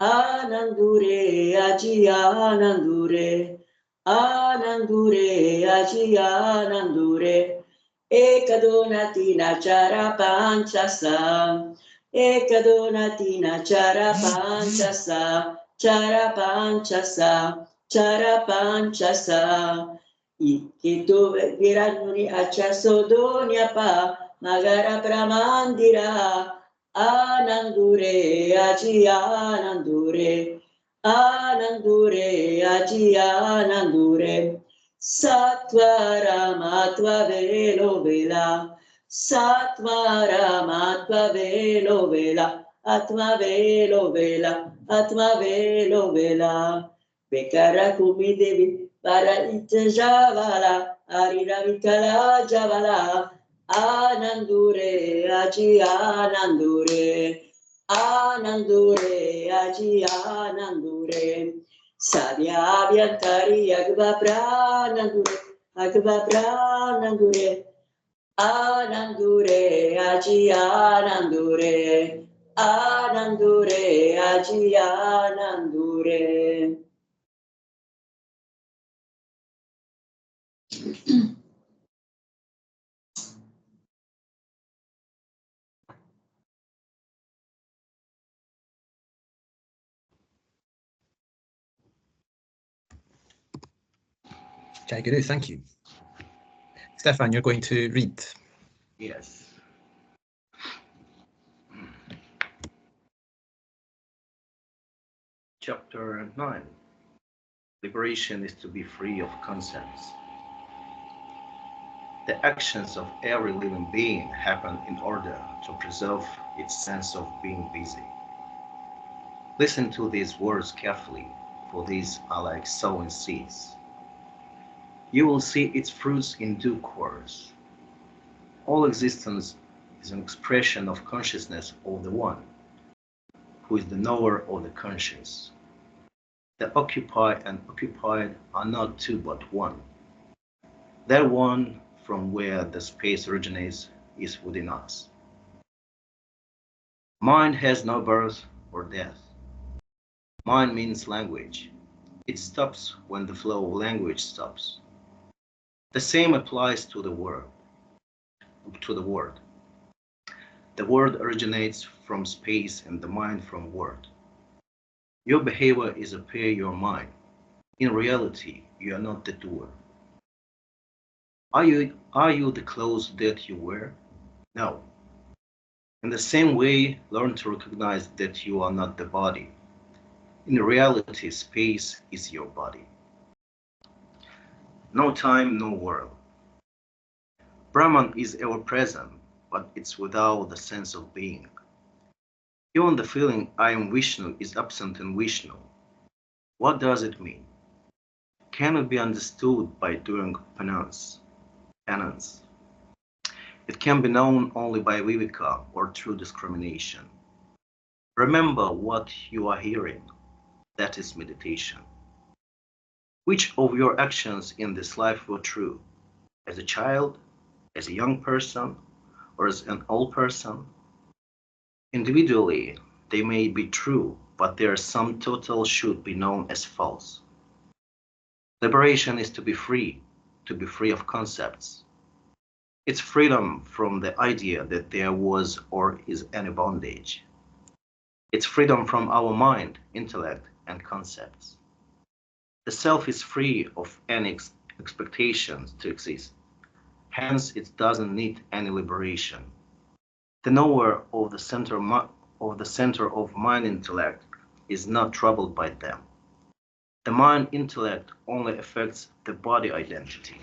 anandure, aji anandure, anandure, aji anandure, ekadonatina chara panchasam. Ekadonatina chara panchasa, chara panchasa, chara panchasa. Ikito viranuni achaso donyapa, magara pramandira, anandure, aji anandure, anandure, aji anandure. Satvara matva velo vela. Satvara matva velo vela, atma velo vela, atma velo vela. Bekara kumi devi para ita javala, arira vikala javala. Anandure, aji anandure, anandure, aji anandure. Sadhya vyantari agva pranandure, agva pranandure. Anandure, aji anandure, anandure, aji anandure. Jai Guru, thank you. Stefan, you're going to read. Yes. Chapter 9. Liberation is to be free of concepts. The actions of every living being happen in order to preserve its sense of being busy. Listen to these words carefully, for these are like sowing seeds. You will see its fruits in due course. All existence is an expression of consciousness of the One, who is the knower of the conscious. The occupied and occupied are not two but one. That one from where the space originates is within us. Mind has no birth or death. Mind means language. It stops when the flow of language stops. The same applies to the word. The word originates from space and the mind from word. Your behavior is appear your mind. In reality, you are not the doer. Are you the clothes that you wear? No. In the same way, learn to recognize that you are not the body. In reality, space is your body. No time, no world. Brahman is ever present, but it's without the sense of being. Even the feeling I am Vishnu is absent in Vishnu. What does it mean? Cannot be understood by doing penance. It can be known only by viveka or through discrimination. Remember what you are hearing. That is meditation. Which of your actions in this life were true? As a child, as a young person, or as an old person? Individually, they may be true, but their sum total should be known as false. Liberation is to be free of concepts. It's freedom from the idea that there was or is any bondage. It's freedom from our mind, intellect, and concepts. The self is free of any expectations to exist. Hence, it doesn't need any liberation. The knower of the center of mind intellect is not troubled by them. The mind intellect only affects the body identity.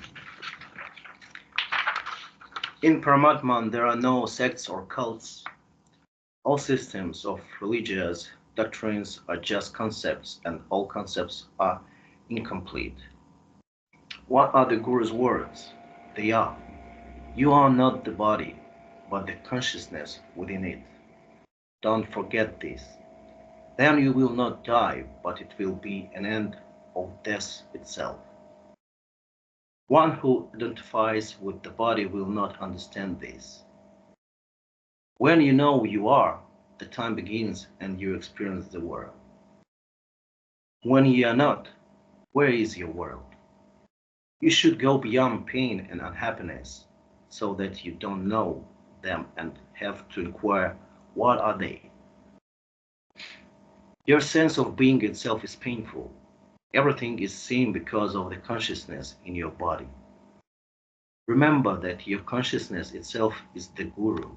In Paramatman, there are no sects or cults. All systems of religious doctrines are just concepts, and all concepts are incomplete. What are the Guru's words? They are, you are not the body, but the consciousness within it. Don't forget this. Then you will not die, but it will be an end of death itself. One who identifies with the body will not understand this. When you know you are, the time begins and you experience the world. When you are not, where is your world? You should go beyond pain and unhappiness so that you don't know them and have to inquire, what are they? Your sense of being itself is painful. Everything is seen because of the consciousness in your body. Remember that your consciousness itself is the Guru.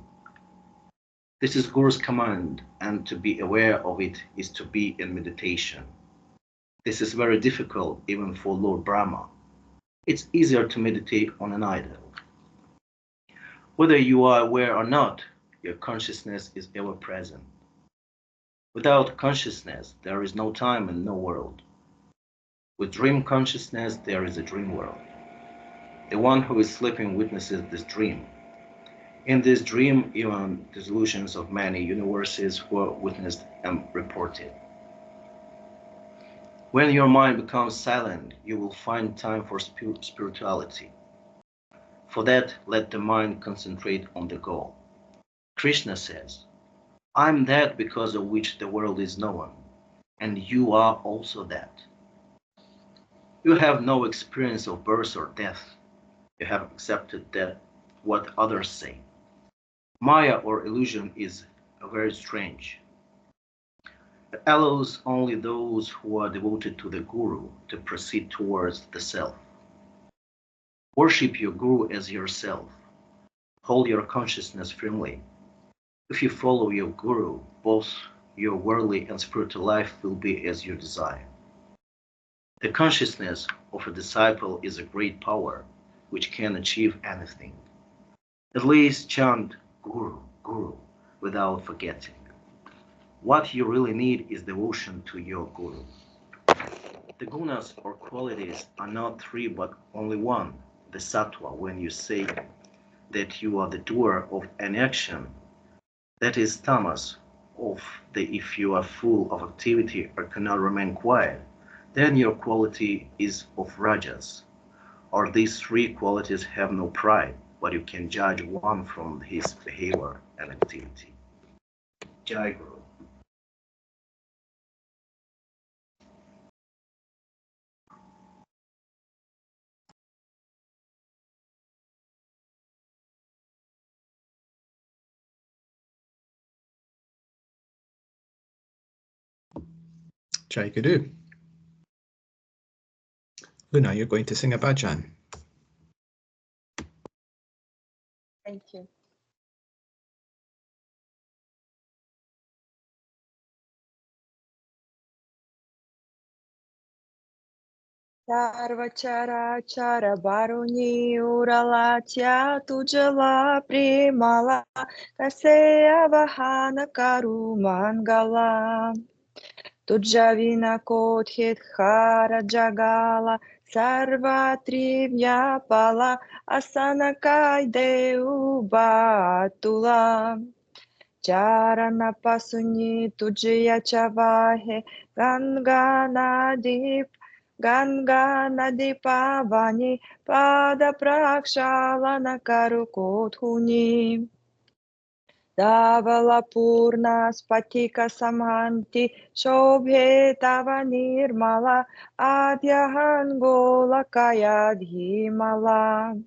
This is Guru's command, and to be aware of it is to be in meditation. This is very difficult even for Lord Brahma. It's easier to meditate on an idol. Whether you are aware or not, your consciousness is ever present. Without consciousness, there is no time and no world. With dream consciousness, there is a dream world. The one who is sleeping witnesses this dream. In this dream, even dissolutions of many universes were witnessed and reported. When your mind becomes silent, you will find time for spirituality. For that, let the mind concentrate on the goal. Krishna says, I am that because of which the world is known, and you are also that. You have no experience of birth or death. You have accepted that what others say. Maya or illusion is very strange. It allows only those who are devoted to the Guru to proceed towards the self. Worship your Guru as yourself. Hold your consciousness firmly. If you follow your Guru, both your worldly and spiritual life will be as you desire. The consciousness of a disciple is a great power which can achieve anything. At least chant Guru, Guru without forgetting. What you really need is devotion to your Guru. The gunas or qualities are not three but only one, the sattva. When you say that you are the doer of an action, that is tamas. If you are full of activity or cannot remain quiet, then your quality is of rajas. Or these three qualities have no pride, but you can judge one from his behavior and activity. Jai Guru. Jai Guru. Luna, you're going to sing a bhajan. Thank you. Sarvachara chara baruni uralatya tujala primala kaseya vahana karu mangala. Tujavina kothit hara jagala sarva trivya pala asanakai batula. Charana pasuni tujya chavahe Ganga nadi pavani pada prakshalana karukothuni. Davala purna spatika samanti shobhe tava nirmala adyahangola kayadhimala.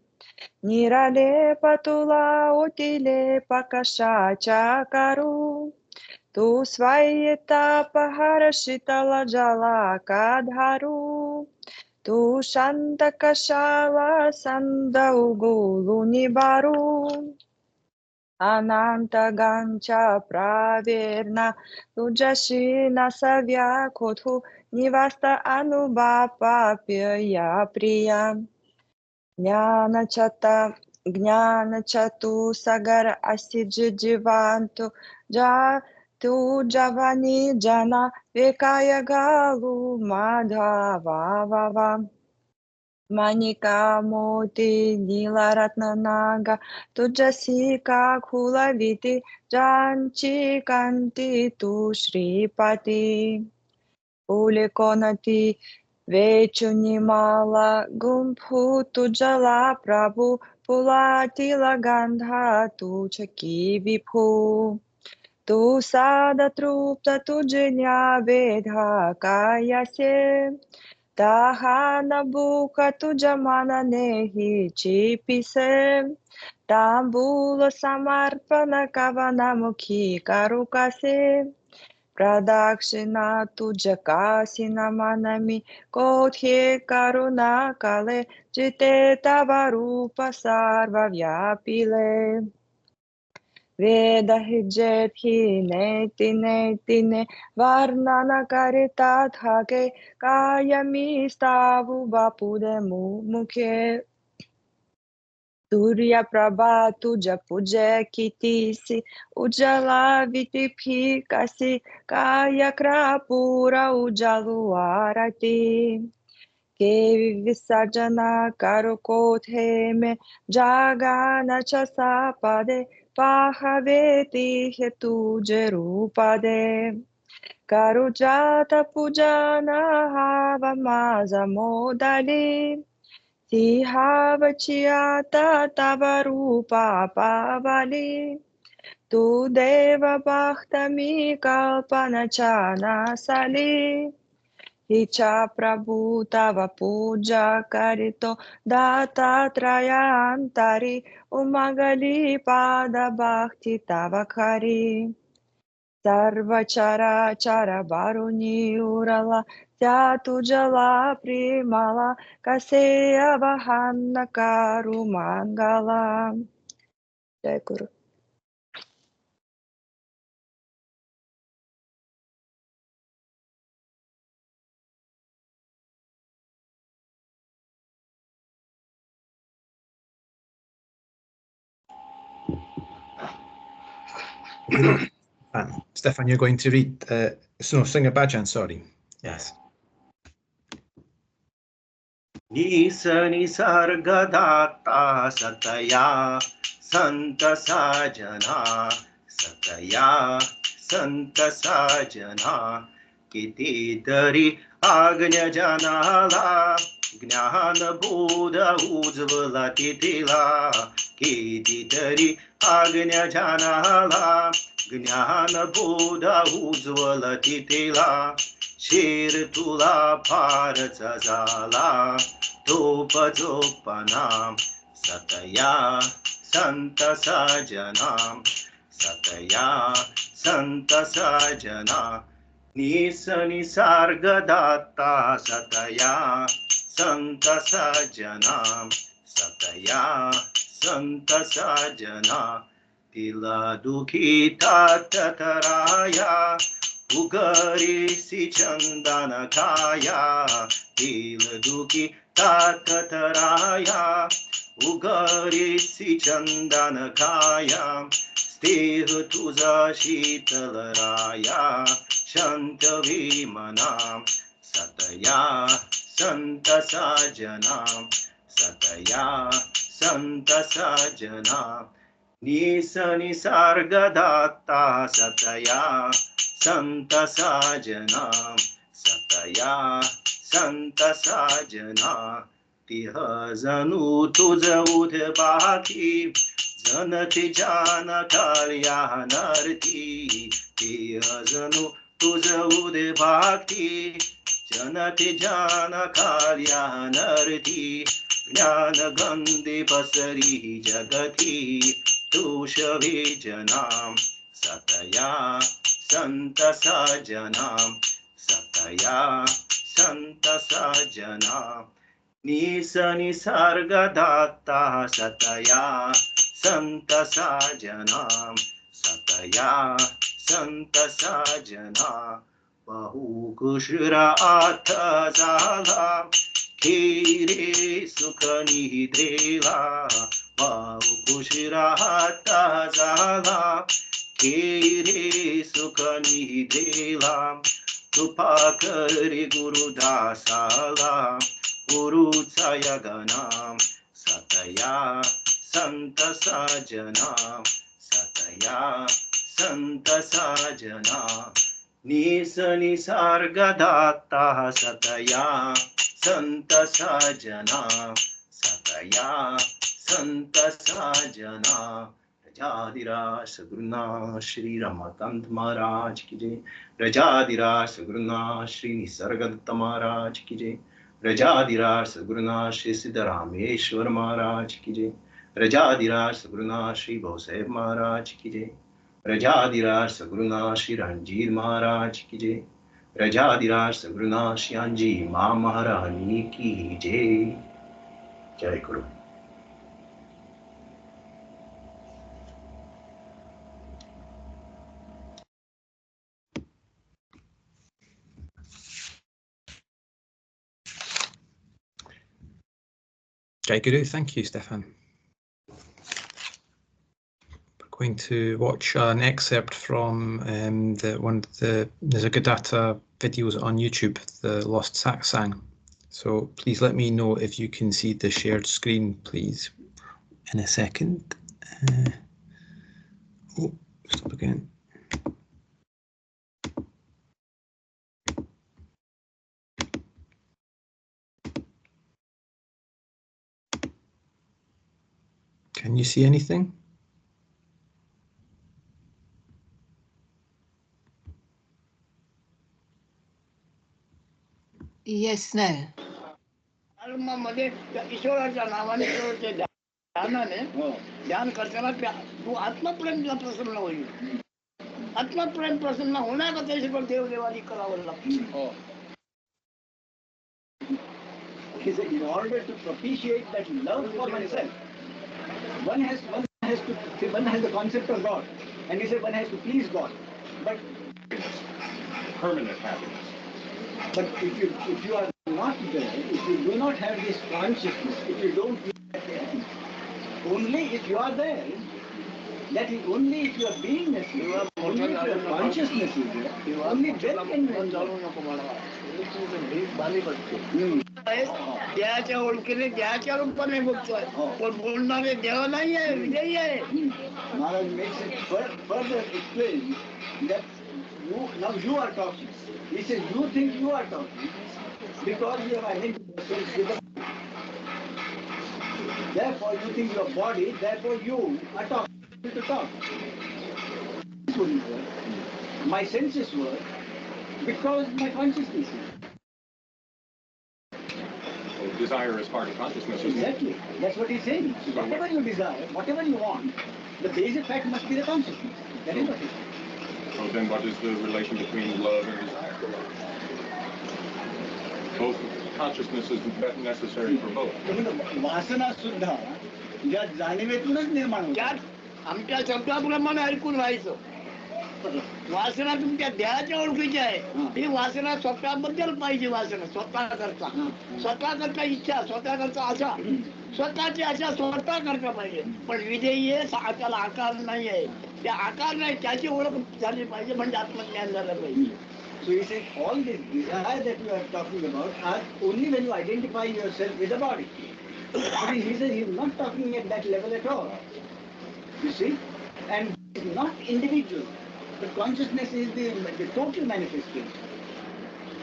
Nirale patula utile pakasha chakaru. Tu svayeta pahara shitala jala kadharu. Tu shanta kashala sanda ugulu nibaru. Ananta gancha praverna tujashina savya kothu nivasta anubapa piya priya. Jnana chatu sagar asijivantu tu javani jana vekaya galu madhava. Manika moti nila ratna naga tujasika kulaviti janchi kanti tu shripati. Ulikonati vechunimala gumphu tujala prabhu pulatila gandha tu chaki viphu. Tu sada trupta tujnya vedha kayase. Tahana buka tujamana nehi chipise. Tambula samarpana kavana mukhi karukase. Pradakshina tujakasina manami kothe karuna kale jite tavarupa sarva vyapile. Veda hijet hi neti varnana karita thake kayami stavu vapude mukhe. Surya Prabha tuja puja kitisi ujala vitipikasi kaya krapura ujalu arati. Kevi visarjana karukothe me jagana chasapade pahaveti hetu jerupade. Karujata pujana hava maza modali. Sihavachiata tavarupa pavali. Tu deva bhaktami kalpanachana sali. Hicha prabhu tava puja karito data trayantari umagali pada bhakti tava kari. Sarvachara chara baruni urala Tyatu jala primala kaseya vahana karu mangala. Jai Guru. Stefan, you're going to read, sing a bhajan, sorry. Yes. Nisargadatta sataya santa sajana sataya santa sajana kiti dari agnya janala gnana buddha ujvala titila kiti dari agnya janala gnana buddha ujvala titila shir tula parata zala Tupa Tupanam Sataya Santa Sajanam Sataya Santa Sajana Nisargadatta Sataya Santa Sajanam Sataya Santa Sajana Tila Dukhita Tataraya Ugarisi chandana kaya, Iladuki takataraya. Ugarisi chandana kaya, Stih tuza shitalaraya, Shantavi manam, Sataya Santa Sajana, Sataya Santa Sajana, Nisargadatta Sataya Santa Sajana, Sataya Santa Sajana, Tiha Zanu Tuza Udbaki, Zanati Jana Karya Narti, Tiha Zanu Tuza Udbaki, Janati Jana Karya Narti, Jnana Gandhi Pasari Jagati, Tushavi Janam, Sataya Santa Sajanam, Sataya Santa Sajana, Nisa Nisargadatta Sataya Santa Sajanam, Sataya Santa Sajana, Bahu Kushra Atha Zala, Kire Sukhani Dreva, Bahu Kushra Atha Zala, Kire Sukhani Dreva, Tupakari Guru Dasala, Guru Sayaganam, Sataya Santa Sajana, Sataya Santa Sajana, Nisa Nisargadatta Sataya Santa Sajana, Sataya Santa Sajana, Rajadira Saguruna Shri Ramakant Maharaj ki jai, Rajadira Saguruna Shri Nisargadatta Maharaj ki jai, Rajadira Saguruna Shri Siddharameshwar Maharaj ki jai, Rajadira Saguruna Shri Bhoseb Maharaj ki jai, Rajadira Saguruna Shri Ranjit Maharaj ki jai, Rajadira Saguruna Shri Anji Ma Maharani ki jai. Jai Guru. Jai Guru, thank you, Stefan. We're going to watch an excerpt from one of the Nisargadatta videos on YouTube, the Lost Satsang. So please let me know if you can see the shared screen, please, in a second. Stop again. Can you see anything? Yes, now. मध्ये ईश्वराच्या नावाने ते ध्यानाने ध्यान करताना तू आत्मप्रेमला प्रसन्न होईल. आत्मप्रेम प्रसन्न होण्याकरता सगळं देवदेवानी करावं लागतं. In order to propitiate that love for oneself, one has the concept of God, and he said one has to please God, but permanent happiness. But if you are not there, if you do not have this consciousness, if you don't feel at the end, only if you are there, that is only if your beingness is there, only if your consciousness is there, only then can you देहाच्या ओळखीने देहाच्या रूपाने बघतोय, पण बोलणारे देव नाही आहे, विजयी आहे. Maharaj makes it further explain that you are talking. He says you think you are talking because you have identified yourself with the body. Therefore you think your body, therefore you are talking to talk. This wouldn't work. My senses work because my consciousness is. Desire is part of consciousness. Exactly. That's what he's saying. Whatever you desire, whatever you want, the basic fact must be the consciousness. That is what he's saying. So then what is the relation between love and desire? Both consciousness is necessary for both. वासना सुद्धा ज्या जाणीवेतूनच निर्माण होतात. आमच्या शब्दाप्रमाणे ऐकून राहायचं. वासना तुमच्या देहाच्या ओळखीची आहे. ही वासना स्वतःबद्दल पाहिजे. वासना स्वतः करता, स्वतः करता इच्छा, स्वतः करता आशा, स्वतःची आशा स्वतः करता पाहिजे. पण विधेयी आहे, त्याला आकार नाही आहे. त्या आकार नाही, त्याची ओळख झाली पाहिजे, म्हणजे आत्मज्ञान झालं पाहिजे. So he said all this desire that you are talking about are only when you identify yourself with the body. But he says he is not talking at that level at all. You see? And it is not individual. But consciousness is the total manifestation.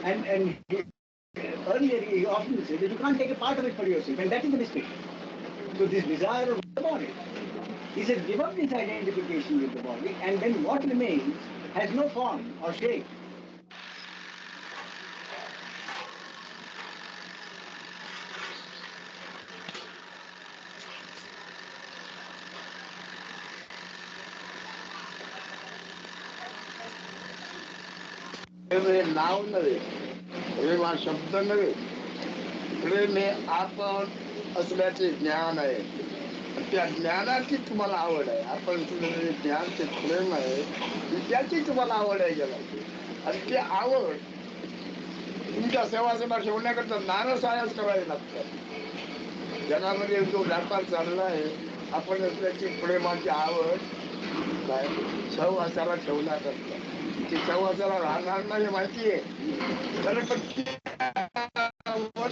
And earlier he often said that you can't take a part of it for yourself, and that is the mistake. So this desire of the body. He says give up this identification with the body, and then what remains has no form or shape. प्रेम नाव नव्हे, प्रेम हा शब्द नव्हे. प्रेम हे आपण असल्याचे ज्ञान आहे. त्या ज्ञानाची तुम्हाला आवड आहे. आपण तुझं ज्ञान ते प्रेम आहे, त्याची तुम्हाला आवड आहे जगाची. आणि ती आवड तुमच्या सेवासभा ठेवण्याकरता नारसायाच करावे लागतात. जगामध्ये जो व्यापार चालला आहे, आपण असल्याची प्रेमाची आवड काय सहवासाला ठेवण्याकरता. ती सहवासाला राहणार नाही माहिती आहे, तर पण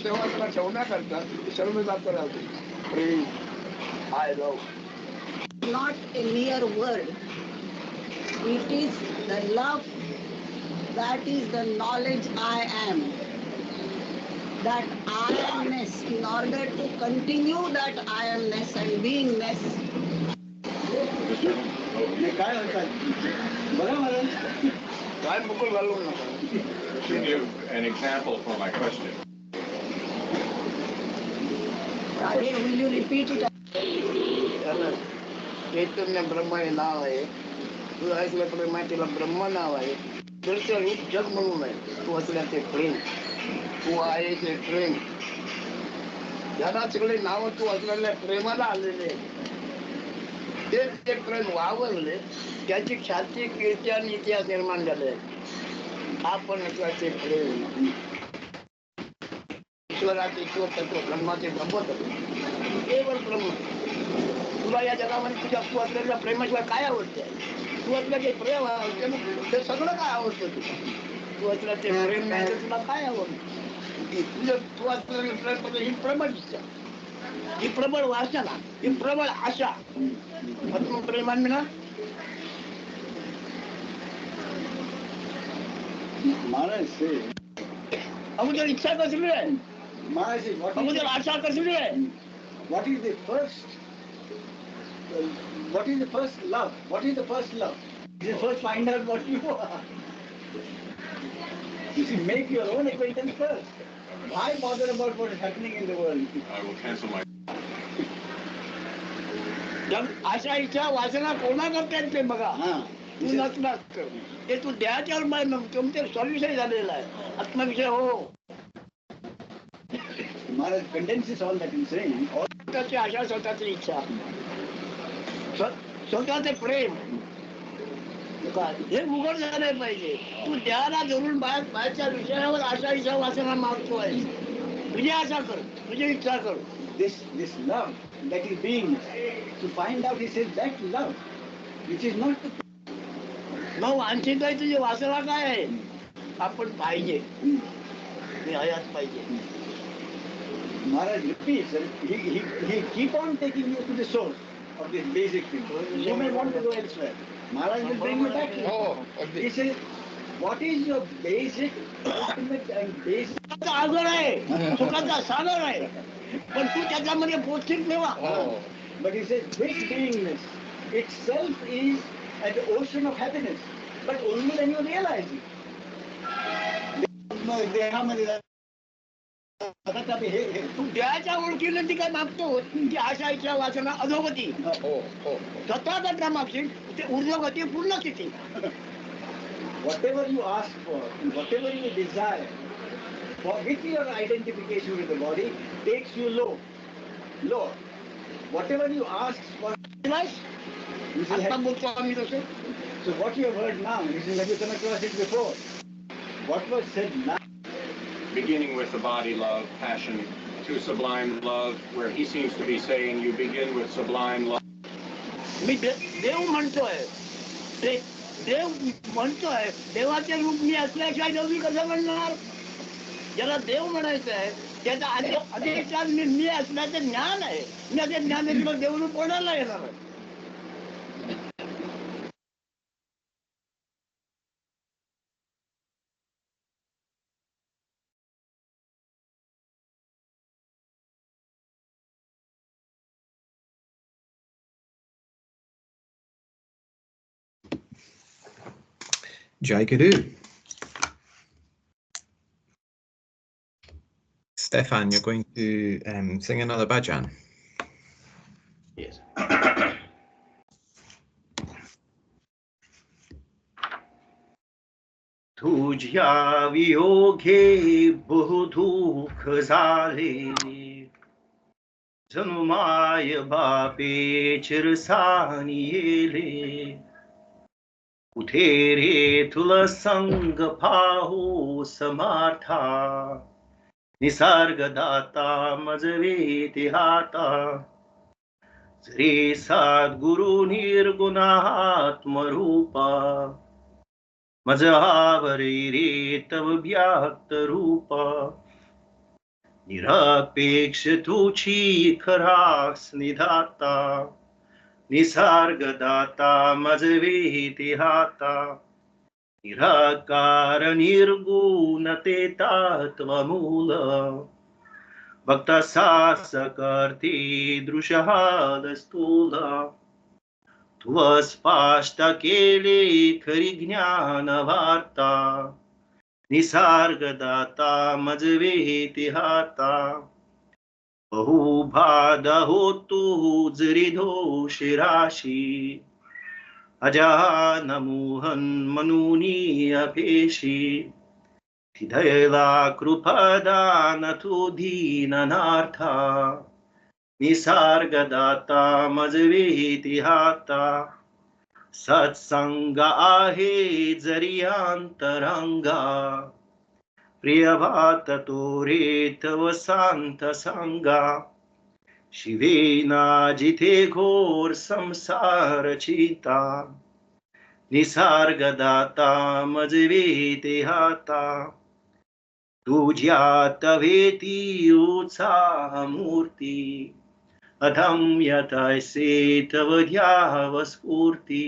सहवासाला ठेवण्याकरता सर्व जात राहते. प्रेम, I love. Not a mere word. It is the love, that is the knowledge I am. That I amness, in order to continue that I amness and beingness. काय म्हणतात बघा मला काय मुकुल घालू नका. To give an example for my question. Radhe, will you repeat it? चैतन्य ब्रह्म हे नाव आहे. तू ऐकलं प्रेम आहे, तिला ब्रह्म नाव आहे. दृश्य रूप जग म्हणून आहे. तू असल्या ते प्रेम, तू आहे ते प्रेम. जगात सगळे नाव तू असलेल्या प्रेमाला आलेले. तेच ते प्रेम वावरले, त्याची ख्याती, कीर्ती आणि इतिहास निर्माण झाले. आपण असल्याचे प्रेम, ईश्वराचे ईश्वर तत्व, ब्रह्माचे ब्रह्मतत्व, केवळ ब्रह्म. तुला या जगामध्ये तुझ्या तू असलेल्या प्रेमाशिवाय काय आवडते? तू असलं ते प्रेम आवडते, मग ते सगळं काय आवडतं तुला? तू असलं ते प्रेम नाही तर तुला काय आवडतं? तुझं तू असलेलं प्रेम ही प्रबळ इच्छा, ही प्रबळ वासना, ही प्रबळ आशा. आत्मप्रेमान ना Maharaj says, अगोदर इच्छा कसली आहे? Maharaj says, अगोदर आशा कसली आहे? what is the first love? What is the first love? You first find out what you are. You see, make your own acquaintance first. Why bother about what is happening in the world? I will cancel my. आशा इच्छा वासना कोणा करता ते बघा. तू नसला ते तू देहाच्यावर तुमचे स्वविषय झालेला आहे. आत्मविषय हो. Maharaj condenses all that in saying, स्वतःची आशा, स्वतःची इच्छा, स्वतःचे प्रेम हे उघड झाले पाहिजे. तू देहाला धरून बाहेरच्या विषयावर आशा इच्छा वासना मागतोय. तुझी आशा कर, तुझी इच्छा कर. this love that is being, to find out, he says, that love which is not the मग वांछित आहे तुझी वासना काय आहे? आपण पाहिजे, मी हयात पाहिजे. Maharaj repeats, he keep on taking you to the source of this basic thing. You may want to go elsewhere. Maharaj will bring you back here. He says, what is your basic, ultimate and basic? सागर आहे, सुखाचा सागर आहे, पण तू त्याच्यामध्ये पोचतील तेव्हा. But he says, this beingness itself is an ocean of happiness, but only when you realize it. देहामध्ये तू देहाच्या ओळखीने ती काय मागतो, ती आशा इच्छा वासना अधोगती. स्वतः करता मागशील ते ऊर्ध्वगती पूर्ण स्थिती. Whatever you ask for, and whatever you desire, for with your identification with the body, takes you low. Whatever you ask for, आता बोलतो आम्ही तसं So what you have heard now, this is like you come across it before. What was said now? Beginning with the body love, passion, to sublime love, where he seems to be saying you begin with sublime love. मी देव म्हणतोय ते देव म्हणतोय देवाच्या रूप मी असल्याशिवाय देव मी कसं म्हणणार ज्याला देव म्हणायचं आहे त्याचा अधिष्ठान मी असल्याचं ज्ञान आहे मी असे ज्ञान आहे तुला देवरूप कोणाला येणार आहे Jai Guru. Stefan, you're going to sing another bhajan. Yes. तुझ्या वियोगे बहु दुःख झाले जणू माय बापे चिरसानी येले कुठे रे तुला संग पाहू समार्था निसर्गदाता मजवे हाता जरी सद्गुरु निर्गुणात्मरूपा मजहावरी रे तव व्याक्त रूपा निरपेक्ष तुची खरास निधाता निसर्गदाता मजवे हाता निराकार निर्गुण ते तत्वमूल भक्त सास करते दृश्यहाल स्थूल तू स्पष्ट केले खरी ज्ञान वार्ता निसर्गदाता मजवे हाता बहुबाध होतो जरी दोष राशी अजान मोहन मनुनी अपेशी हृदयला कृपदान तू दीननार्था निसर्गदाता मजवे हाता सत्संग आहे जरी अंतरंगा प्रियभात तो रे तव शांत संगा शिवेना जिथे घोर संसार चिता निसर्गदाता मजवे हाता तुझ्या तवेती उत्साह मूर्ती अधम्य तैसे तव ध्याव स्फूर्ती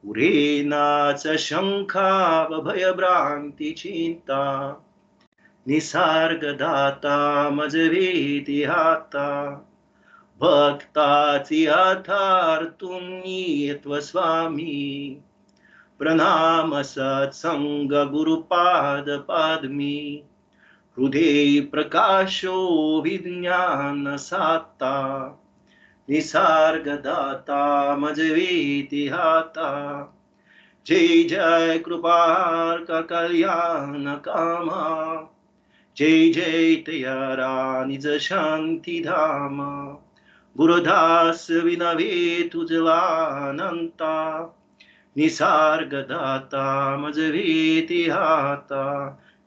उरेनाच शंका भय भ्रांती चिंता निसर्गदाता मजवे हाता भक्ताची आधार तुम्ही त्व स्वामी प्रणाम सत्संग गुरुपाद पादमी हृदय प्रकाशो विज्ञान साता निसर्गदाता मजवे हाता जय जय कृपार का कल्याण कामा जय जय तयारा निज शांती धामा गुरुदास विनवे तुझला अनंता निसर्गदाता मजवे हाता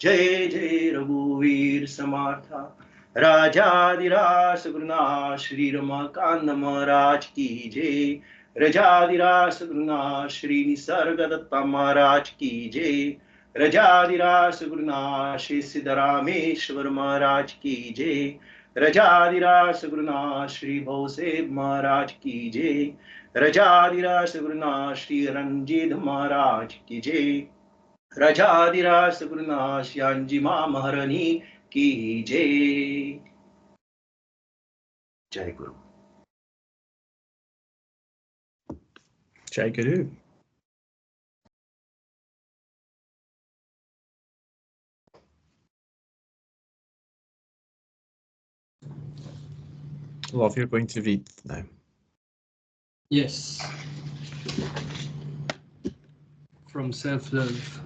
जय जय रघुवीर समर्था राजाधिराज गुरुनाथ श्री रमाकांत महाराज की जय राजाधिराज गुरुनाथ श्री निसर्गदत्ता महाराज की जय राजाधिराज गुरुनाथ श्री सिद्धरामेश्वर महाराज की जय राजाधिराज गुरुनाथ श्री भवसेव महाराज की जय राजाधिराज गुरुनाथ श्री रंजीत महाराज की जय राजाधिराज गुरुनाथ श्यांजिमा महारानी की जय जय गुरु Jai Guru. Love, you're going to read now. Yes. From self-love.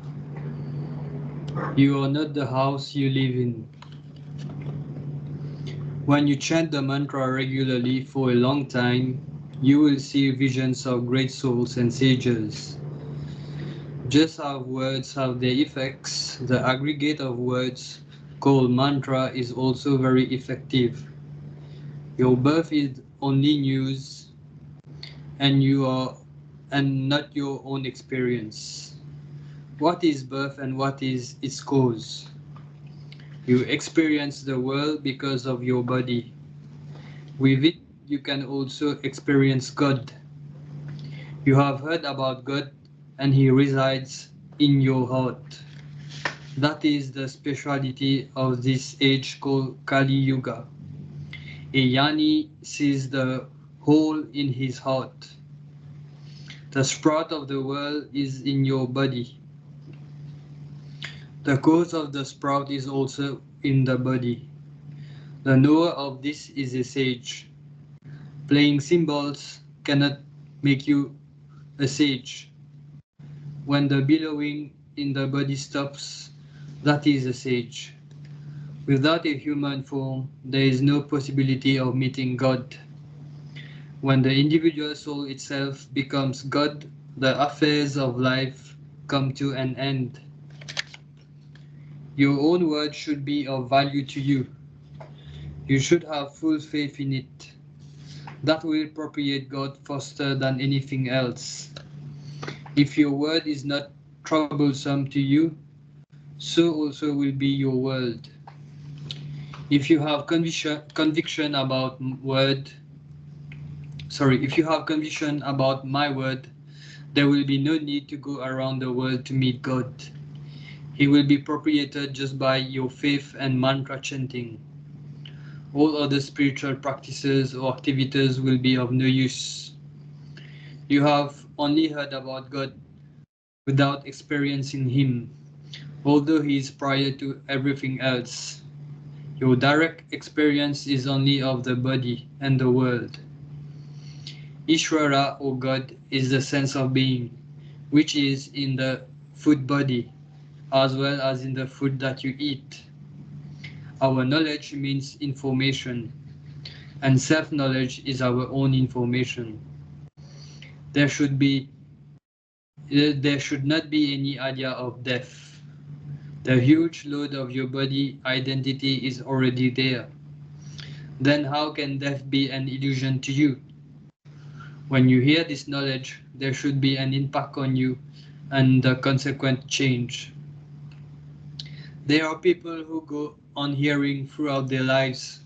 You are not the house you live in. When you chant the mantra regularly for a long time, you will see visions of great souls and sages. Just as words have their effects, the aggregate of words called mantra is also very effective. Your birth is only news and not your own experience. What is birth and what is its cause? You experience the world because of your body. With it, you can also experience God. You have heard about God and He resides in your heart. That is the speciality of this age called Kali Yuga. A Jnani sees the whole in his heart. The sprout of the world is in your body. The cause of the sprout is also in the body. The knower of this is a sage. Playing cymbals cannot make you a sage. When the billowing in the body stops, that is a sage. Without a human form, there is no possibility of meeting God. When the individual soul itself becomes God, the affairs of life come to an end. Your own word should be of value to you. You should have full faith in it. That will propagate God faster than anything else. If your word is not troublesome to you, so also will be your world. If you have conviction about my word, there will be no need to go around the world to meet God. He will be propagated just by your faith and mantra chanting. All other spiritual practices or activities will be of no use. You have only heard about God without experiencing Him, although He is prior to everything else. Your direct experience is only of the body and the world. Ishvara, or God, is the sense of being, which is in the food body, as well as in the food that you eat. Our knowledge means information, and self-knowledge is our own information. There should not be any idea of death. The huge load of your body identity is already there. Then how can death be an illusion to you? When you hear this knowledge, there should be an impact on you and the consequent change. There are people who go on hearing throughout their lives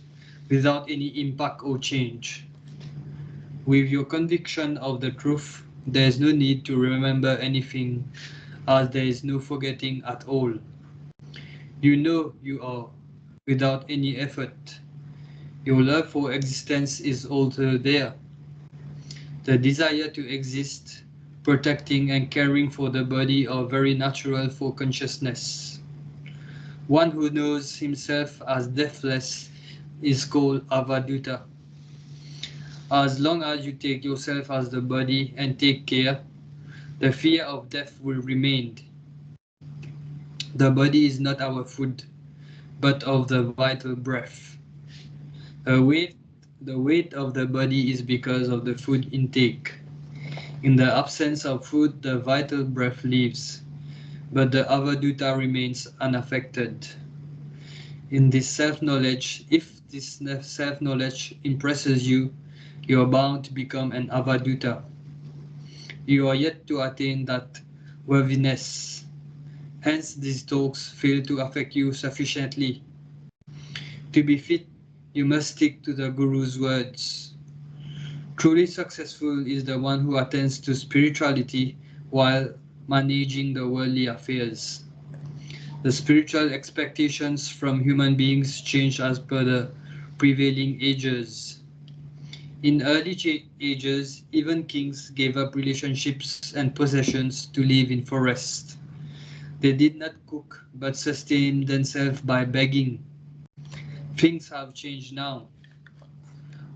without any impact or change. With your conviction of the truth, there is no need to remember anything, as there is no forgetting at all. You know you are, without any effort. Your love for existence is also there. The desire to exist, protecting and caring for the body are very natural for consciousness. One who knows himself as deathless is called Avaduta. As long as you take yourself as the body and take care, the fear of death will remain. The body is not our food, but of the vital breath. The weight of the body is because of the food intake. In the absence of food, the vital breath leaves, but the Avaduta remains unaffected. In this self-knowledge, if this self-knowledge impresses you, you are bound to become an Avaduta. You are yet to attain that worthiness. Hence, these talks fail to affect you sufficiently. To be fit, you must stick to the Guru's words. Truly successful is the one who attends to spirituality while managing the worldly affairs. The spiritual expectations from human beings change as per the prevailing ages. In early ages, even kings gave up relationships and possessions to live in forests. They did not cook but sustained themselves by begging. Things have changed now.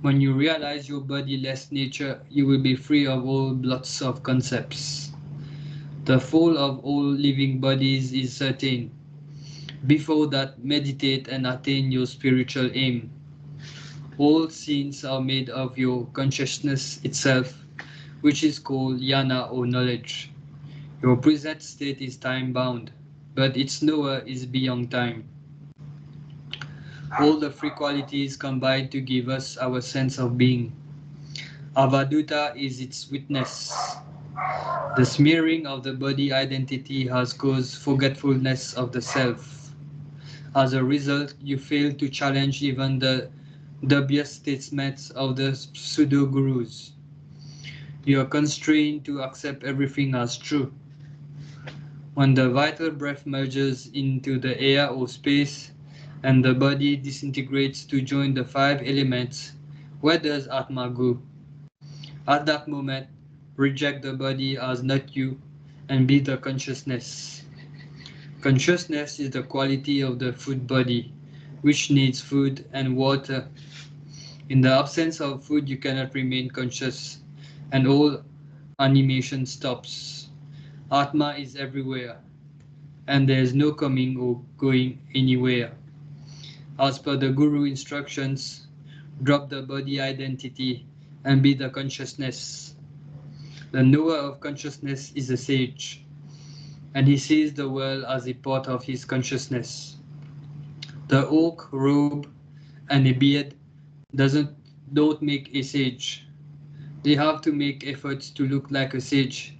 When you realize your body-less nature, you will be free of all blots of concepts. The fall of all living bodies is certain. Before that, meditate and attain your spiritual aim. All scenes are made of your consciousness itself, which is called jnana or knowledge. Your present state is time-bound, but its knower is beyond time. All the three qualities combine to give us our sense of being. Avaduta is its witness. The smearing of the body identity has caused forgetfulness of the self. As a result, you fail to challenge even the dubious statements of the pseudo-gurus. You are constrained to accept everything as true. When the vital breath merges into the air or space, and the body disintegrates to join the five elements, where does Atma go? At that moment, reject the body as not you and be the consciousness. Consciousness is the quality of the food body, which needs food and water. In the absence of food, you cannot remain conscious, and all animation stops. Atma is everywhere, and there is no coming or going anywhere. As per the Guru instructions, drop the body identity and be the consciousness. The knower of consciousness is a sage, and he sees the world as a part of his consciousness. The oak, robe, and a beard don't make a sage. They have to make efforts to look like a sage,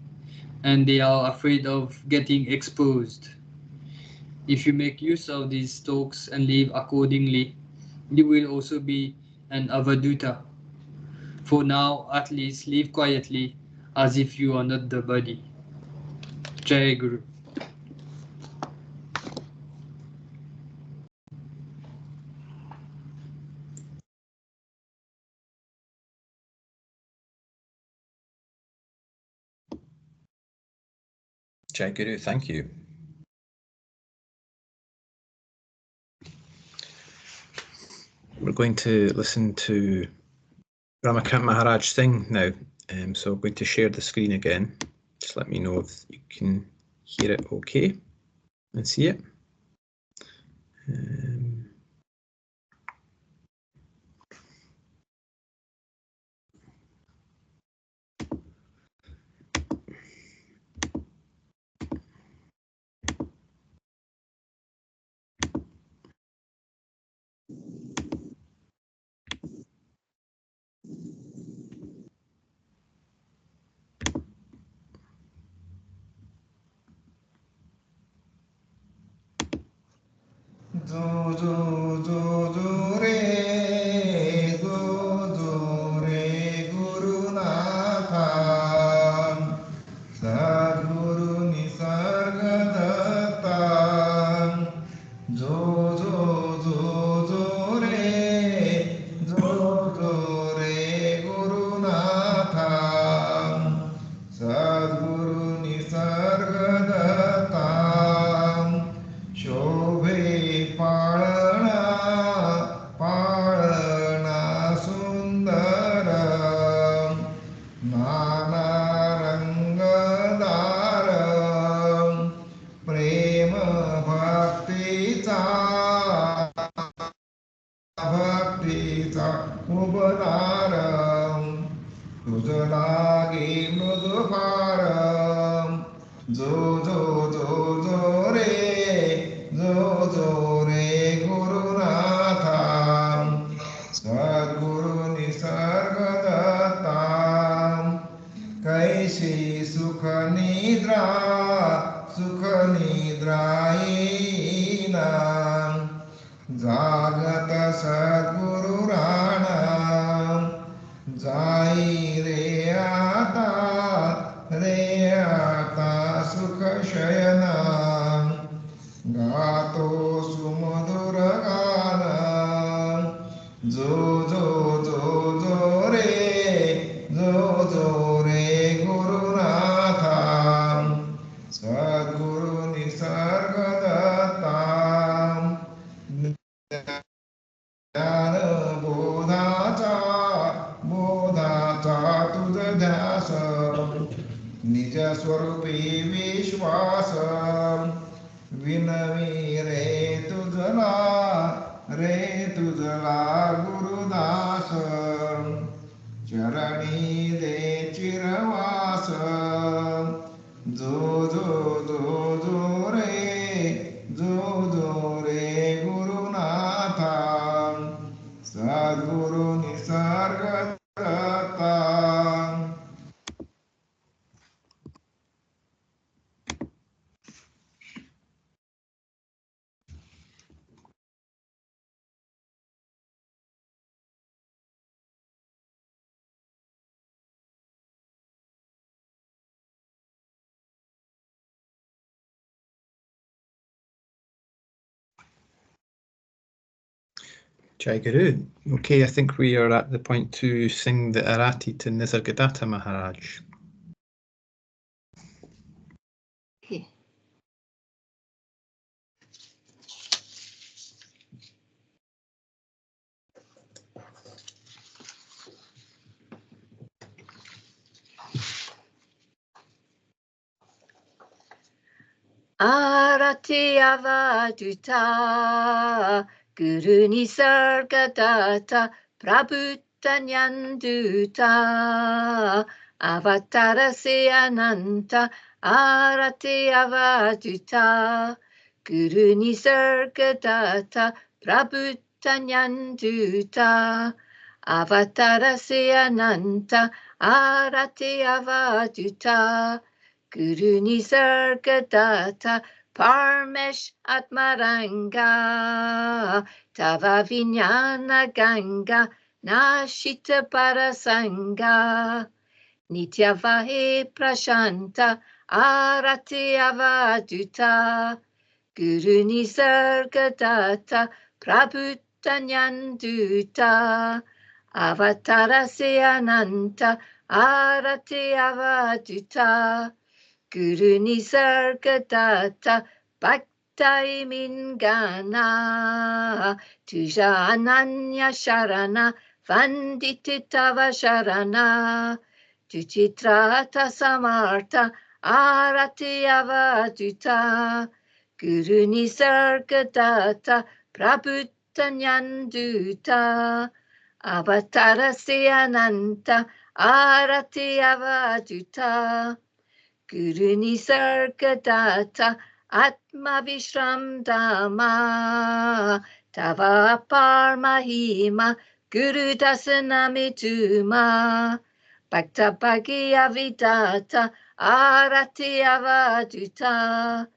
and they are afraid of getting exposed. If you make use of these talks and live accordingly, you will also be an avaduta. For now, at least live quietly as if you are not the body. Jai Guru. Jai Guru, thank you. We're going to listen to Ramakant Maharaj sing now. So I'm going to share the screen again. Just let me know if you can hear it okay and see it. Do do do do re do re Guru Natha Sadguru Nisargadatta do re Guru Natha Sadguru Nisargadatta शोभे पाळणा पाळणा सुंदर नाना रंगदार प्रेम भक्तीचा उबदार तुझ लागे मृदु फार जो रे गुरुनाथा सद्गुरु निसर्गदत्ता कैसी सुख निद्रा येईना जागत सद्गुरु राणा जाई रे आता सुख शयना गातो सुमधुर गान जो रे गुरुनाथा सद्गुरु निसर्गदत्ता ज्ञान बोधाचा तुझ ध्यास निज स्वरूपी विश्वास विनवी रे तुझला गुरुदास चरणी दे चिरवास जो Jai Guru. Okay, I think we are at the point to sing the Arati to Nisargadatta Maharaj. Okay. Arati avaduta, Guru Nisargadatta, Prabhutanyanduta, Avatarase Ananta, Arati avaduta, Guru Nisargadatta, Prabhutanyanduta, Avatarase Ananta, Arati avaduta, Guru Nisargadatta, Parmesh Atmaranga, Tava Vijnana Ganga, Nashita Parasanga, Nityavahe Prashanta, Arati Avaduta, Guru Nisargadatta, Prabhutanyanduta, Avatarase Ananta, Arati Avaduta, Guru Nisargadatta, Bhaktai Mingana, Tuja Ananya Sharana, Vanditi Tava Sharana, Tuchitrata Samartha, Arati Avaduta, Guru Nisargadatta, Prabhutanyanduta, Avatarase Ananta, Arati Avaduta, Guru Nisargadatta, Atma Vishram Dhamma, Tava Parmahima, Guru Dasanami Tuma, Bhakta Bhagya Vidata, Arati Avaduta,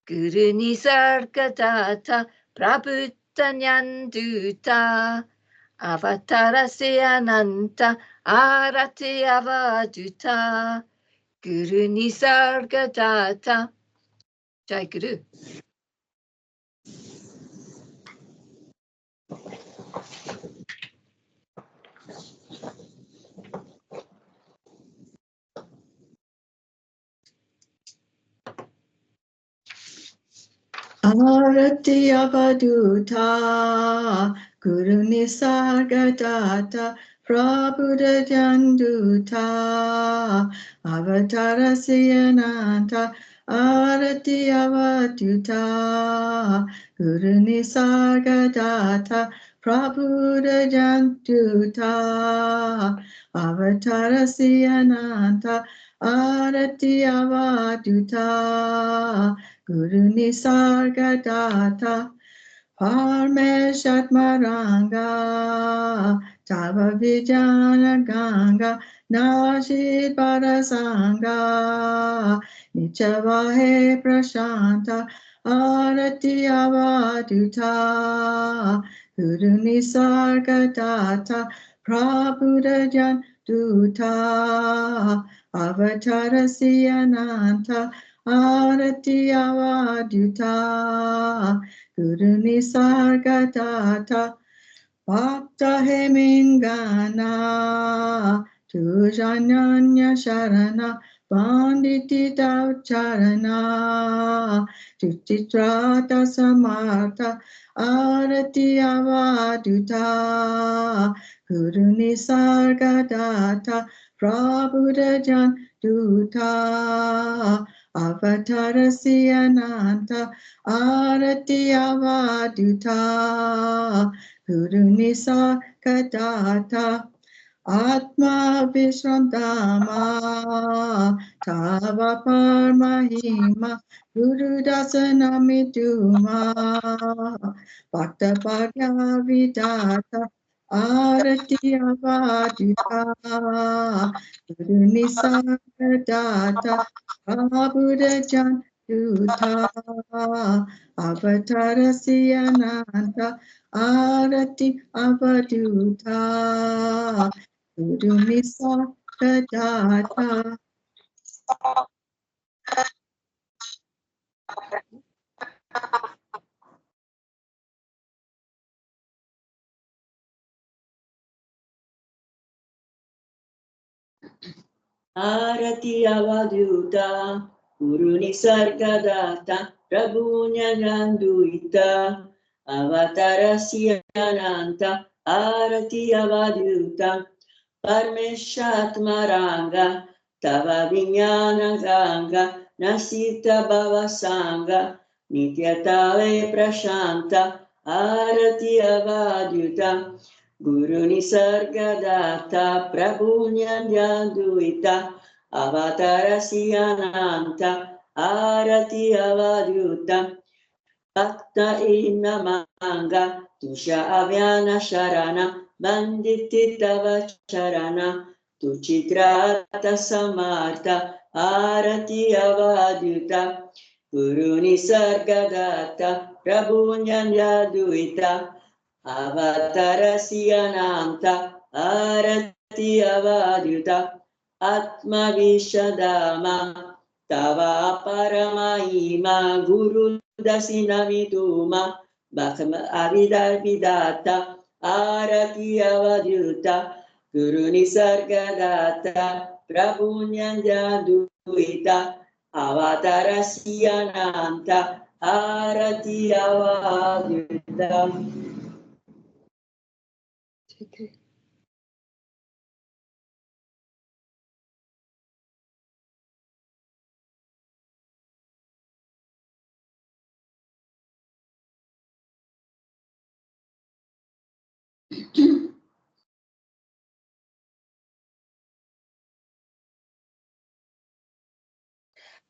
Guru Nisargadatta, Prabhutanyanduta, Avatarase Ananta, Arati Avaduta, Guru Nisargadatta. Jai Guru. Arati Avaduta, Guru Nisargadatta, Prabhudajanduta, Avatarasyananta, Arati Avaduta, Guru Nisargadatta, Prabhudajanduta, Avatarasyananta, Arati Avaduta, Guru Nisargadatta, Parmeshatmaranga, Tava Vijnana Ganga, Nashid Parasanga, Nityavahe Prashanta, Arati Avaduta, Guru Nisargadatta, Prabhudajan Duta, Avatarasyananta, Arati Avaduta, Guru Nisargadatta, Bhakta Hemingana, Tujanyanya Sharana, Panditi Daucharana, Tuchitrata Samartha, Arati Avaduta, Guru Nisargadatta, Prabhudajan Duta, Avatarasyananta, Arati Avaduta, Guru Nisargadatta, Atma Vishrantama, Tava Parmahima, Guru Dasanami Tuma, Bhakta Bhagya Vidata, Arati Avaduta, Guru Nisargadatta, Prabhudajan Duta, Avatarasyananta, Arati Avaduta, Guru Nisargadatta. Arati Avaduta Guru Nisargadatta Prabhu Nyanduita Avatarasya Ananta Arati Avaduta Parmeshatmaranga Tava Vijnana Ganga Nasita Bhavasanga Nityatave Prashanta Arati Avaduta Guru Nisargadatta Prabhu Nyanduita Avatarasyananta Arati Avaduta Bhakta Inamanga Tusha Avyana Sharana Banditi Tava Charana Tuchitrata Samartha Arati Avaduta Guru Nisargadatta Prabhu Nyanduita Avatarasyananta Arati Avaduta Atma Vishadama Tava Paramahima Guru Dasinamiduma Bhakma Avidar Vidata Arati Avaduta Guru Nisargadatta Prabhu Nyanduita Avatarasyananta Arati Avaduta.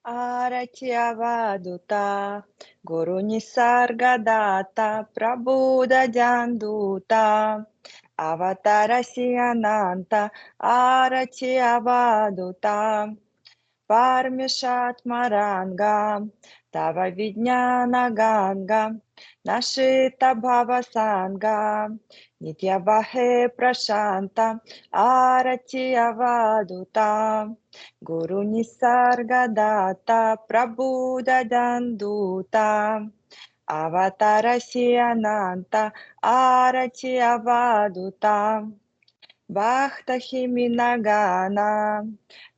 Arati Avaduta Guru Nisargadatta Prabhuda Janduta Avatarasyananta Arati Avaduta Parmishatmaranga Tava Vijnana Ganga Nashita Bhavasanga Nityavahe Prashanta Arati Avaduta Guru Nisargadatta Prabhuda Danduta Avatarasyananta Arati Avaduta Bhakta Himinagana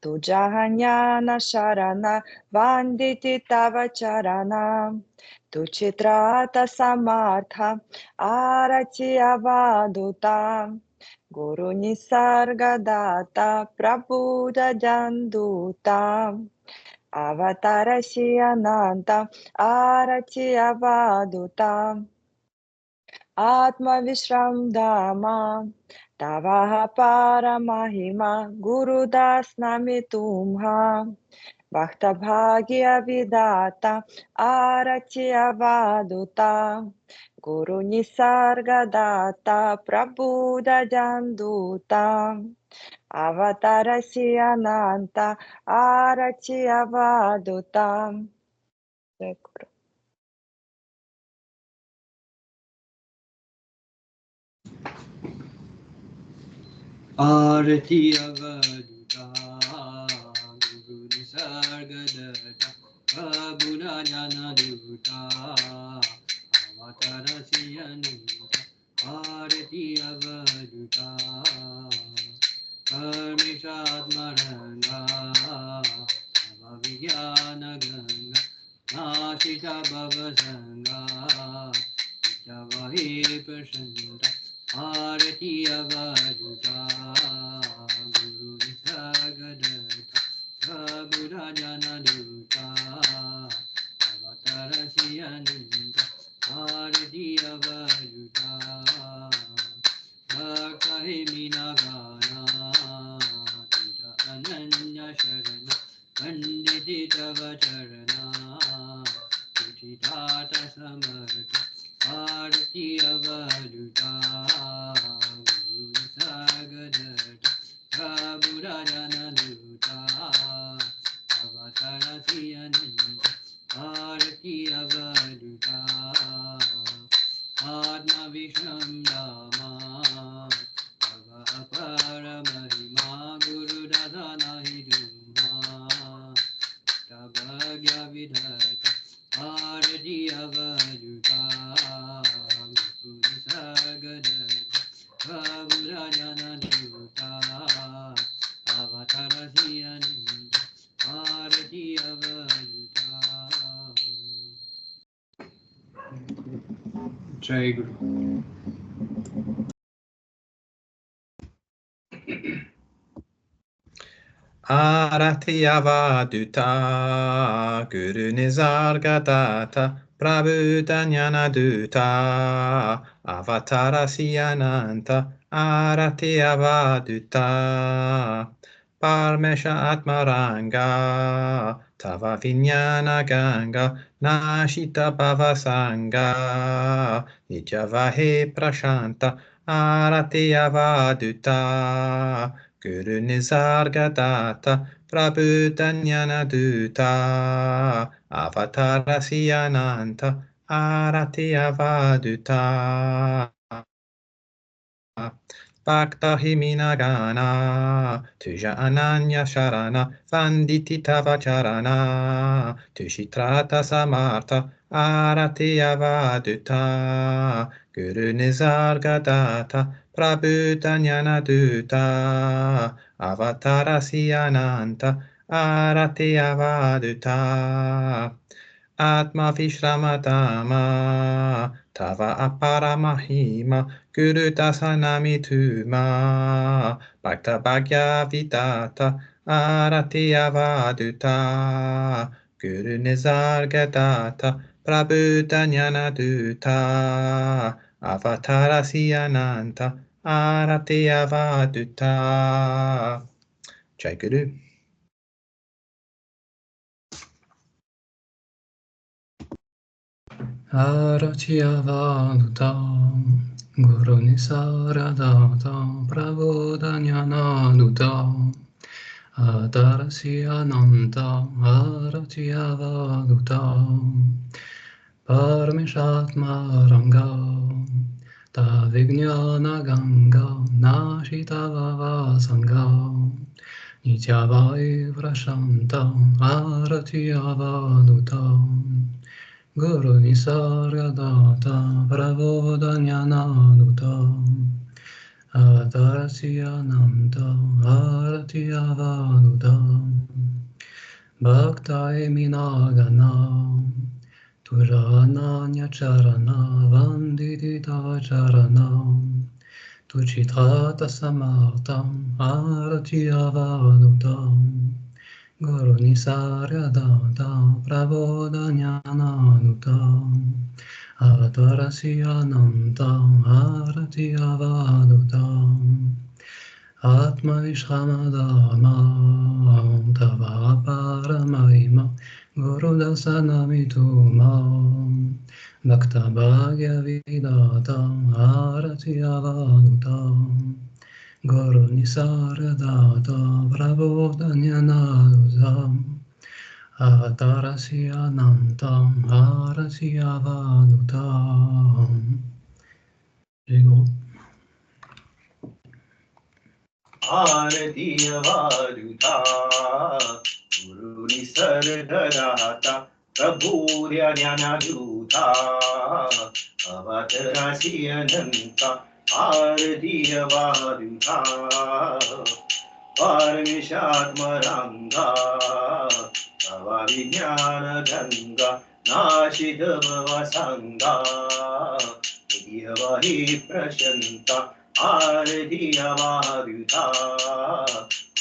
Tujahanyana Sharana Vanditi Tava Charana Tuchitrata Samartha Arati Avaduta Guru Nisargadatta Prabhuda Janduta Avatarasyananta Arati Avaduta Atma Vishramdama Tavaha Paramahima Guru Das Namitumha Bhakta Bhagya Vidata Arati Avaduta Guru Nisargadatta Prabhuda Janduta Avatarasyananta Arati Avaduta. Arati Avaduta Guru Nisargadatta Prabhu Nyanduita Avatarasyananta Arati Avaduta Parmishatmaranga Avijnana Ganga Nashita Bhavasanga Nityavahe Prashanta Arati Avaduta Guru Nisargadatta Prabhuda Janduta Avatarasyananta Arati Avaduta Bhakta Himinagana Tita Ananya Sharana Panditi Tava Charana Tuchitata Samartha Arati Avaduta Guru Nisargadatta Prabhuda Janduta Avatarasyananta Arati Avaduta Atma Vishramdama Tava Paramahima Guru Dasanahiduma Tabhagya Vidhata Arati Avaduta Guru Nisargadatta Prabhuda Janduta Avatarasyananta Jai Guru. Arati avaduta Guru Nisargadatta Prabhu Danyana Duta Avatara Siyananta Arati avaduta Parmesha Atmaranga Tava Vinyana Ganga Nashita Bhavasanga Nijavahe Prashanta Arati avaduta Guru Nisargadatta Prabhu Danyana Duta Avatara Siyananta Arati Avaduta Bhakta Himinagana Tuja Ananya Sharana Vanditi Tavacharana Tushitrata Samartha Arati Avaduta Guru Nisargadatta Prabhu Danyana Duta Avatara Siyananta Arati Avaduta Atma Vishramatama Tava Aparamahima Guru Dasanami Tuma Bhakta Bhagya Vidata Arati Avaduta Guru Nisargadatta Prabhu Danyana Duta Avatara Siyananta Arati Avaduta. Jai Guru. Arati Avaduta Guru Nisargadatta Prabhu Danyana Duta Adarasi Ananta Arati Avaduta Parmishatma Ranga Tavignana Ganga Nashita Vavasanga Nityavai Prashanta Arati Avaduta Guru Nisargadatta Prabhu Danyana Duta Adarasi Ananta Arati Avaduta Bhakta Eminagana Tujananya Charana Vanditi Tavacharana Tuchitata Samartam Arati Avadutam Guru Nisargadatta Prabhu Danyana Dutam Avatara Ananta Arati Avadutam Atma Vishramadama Tava Paramahima Guru Dasanami Tuma Bhakta Bhagya Vidata Arati Avadutam Guru Nisargadatta Prabhu Danyana Dutam Avatara Anantam Arati Avadutam. Ego. Arati Avaduta Guru Nisargadatta Prabhu Danyana Duta Avatara Siyananta Arati Avaduta Paramishatmaranga Tava Vijnana Ganga Nashita Bhavasanga Nidhyavahi Prashanta Arati Avaduta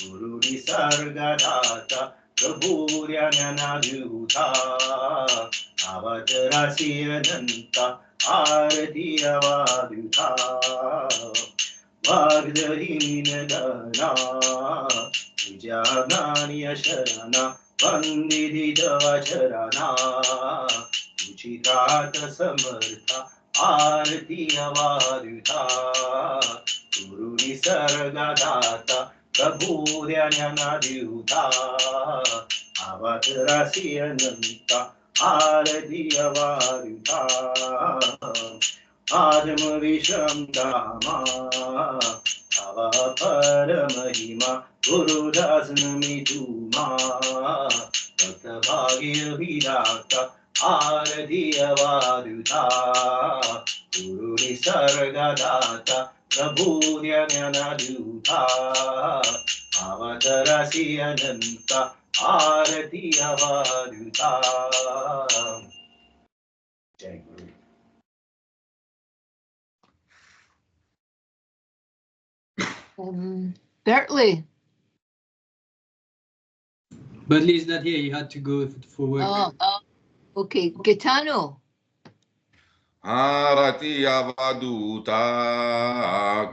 Guru Nisargadatta Prabhu Danyana Duta Avatara Siyananta Arati Avaduta Vagdahinagana Tujananya Sharana Vanditi Tavacharana Tuchitata Samartha Arati Avaduta Guru Nisargadatta Prabhu Danyana Duta Avatara Siyananta Arati Avaduta Adama Vishamdama Tava Paramahima Guru Dasanami Tuma Bhakta Bhagya Vidata Arati Avaduta Guru Nisargadatta Prabhu Danyana Duta Avatara Siyananta Arati Avaduta. Jai Guru. Bertley. Bertley is not here. He had to go for work. Oh, okay. Gitano. Arati avaduta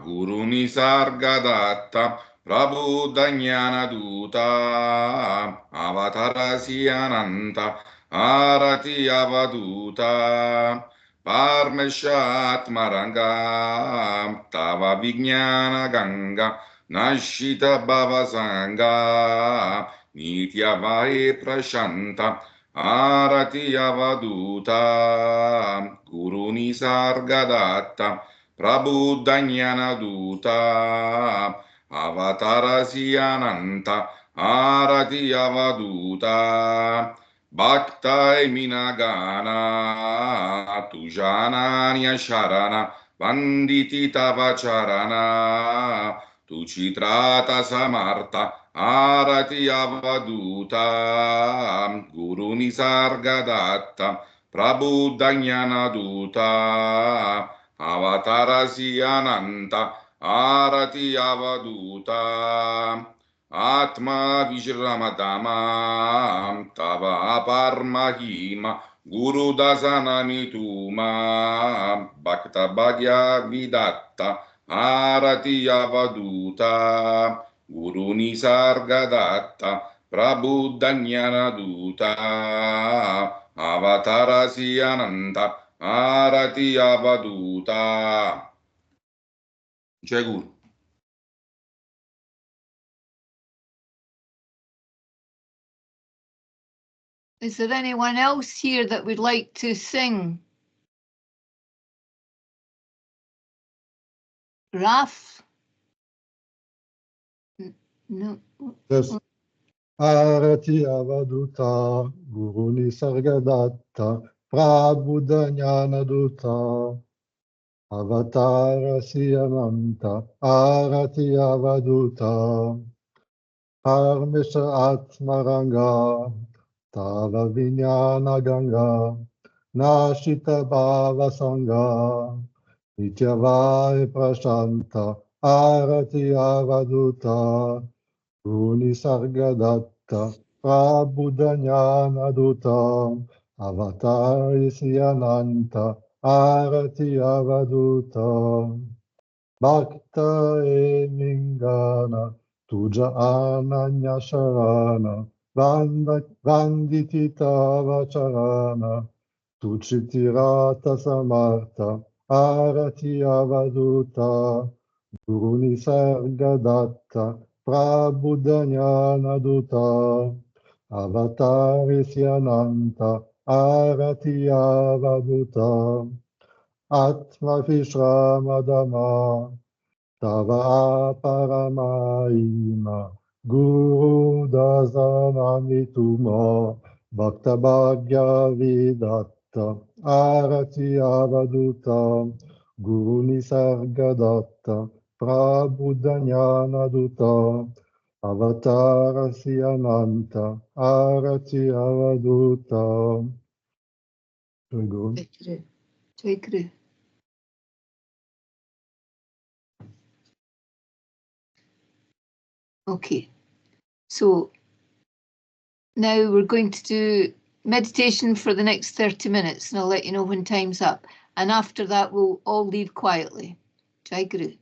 Guru Nisargadatta Prabhu Danyana Duta Avatarasi Ananta Arati avaduta Parmeshat Maranga Tava Vijnana Ganga Nashita Bhavasanga Nitya Vai Prashanta Arati avaduta Guru Nisargadatta Prabhu Danyana Duta Avatarasi Ananta Arati avaduta Bhaktai Minagana Tujananya Sharana Vanditi Tavacharana Tucitrata Samarta Arati avaduta Guru Nisargadatta Prabhu Danyana Duta Avatarasi Ananta Arati avaduta Atma Vishramadama Tava Parmahima Guru Dasananituma Bhakta Bhagya Vidatta Arati avaduta Guru Nisargadatta Prabhu Danyana Duta Avatarasi Ananta Arati avaduta. Jai Guru. Is there anyone else here that would like to sing? Raf? No. Yes. Arati avaduta Guru Nisargadatta Prabhu Danyana Duta Avatarasi Ananta Arati avaduta Parmesha Atmaranga Tava Vijnana Ganga Nashita Bhava Sangha Nityavai Prashanta Arati avaduta Nisargadatta Prabhu Danyana Duta Avatarisi Ananta Arati avaduta Bhakta e Lingana Tuja Ananya Sharana Vanditi Tava Charana Tuchitirata Samarta Arati avaduta Guru Nisargadatta Prabhu Danyana Duta Avatarisi Ananta Arati avaduta Atma Vishramadama Tava Paramaima Guru Dasananituma Bhakta Bhagya Vidatta Arati avaduta Guru Nisargadatta Prabhu Danyana Duta Avatarasi Ananta Arati avaduta. Very good. Jai Guru. Okay, so now we're going to do meditation for the next 30 minutes and I'll let you know when time's up. And after that, we'll all leave quietly. Jai Guru.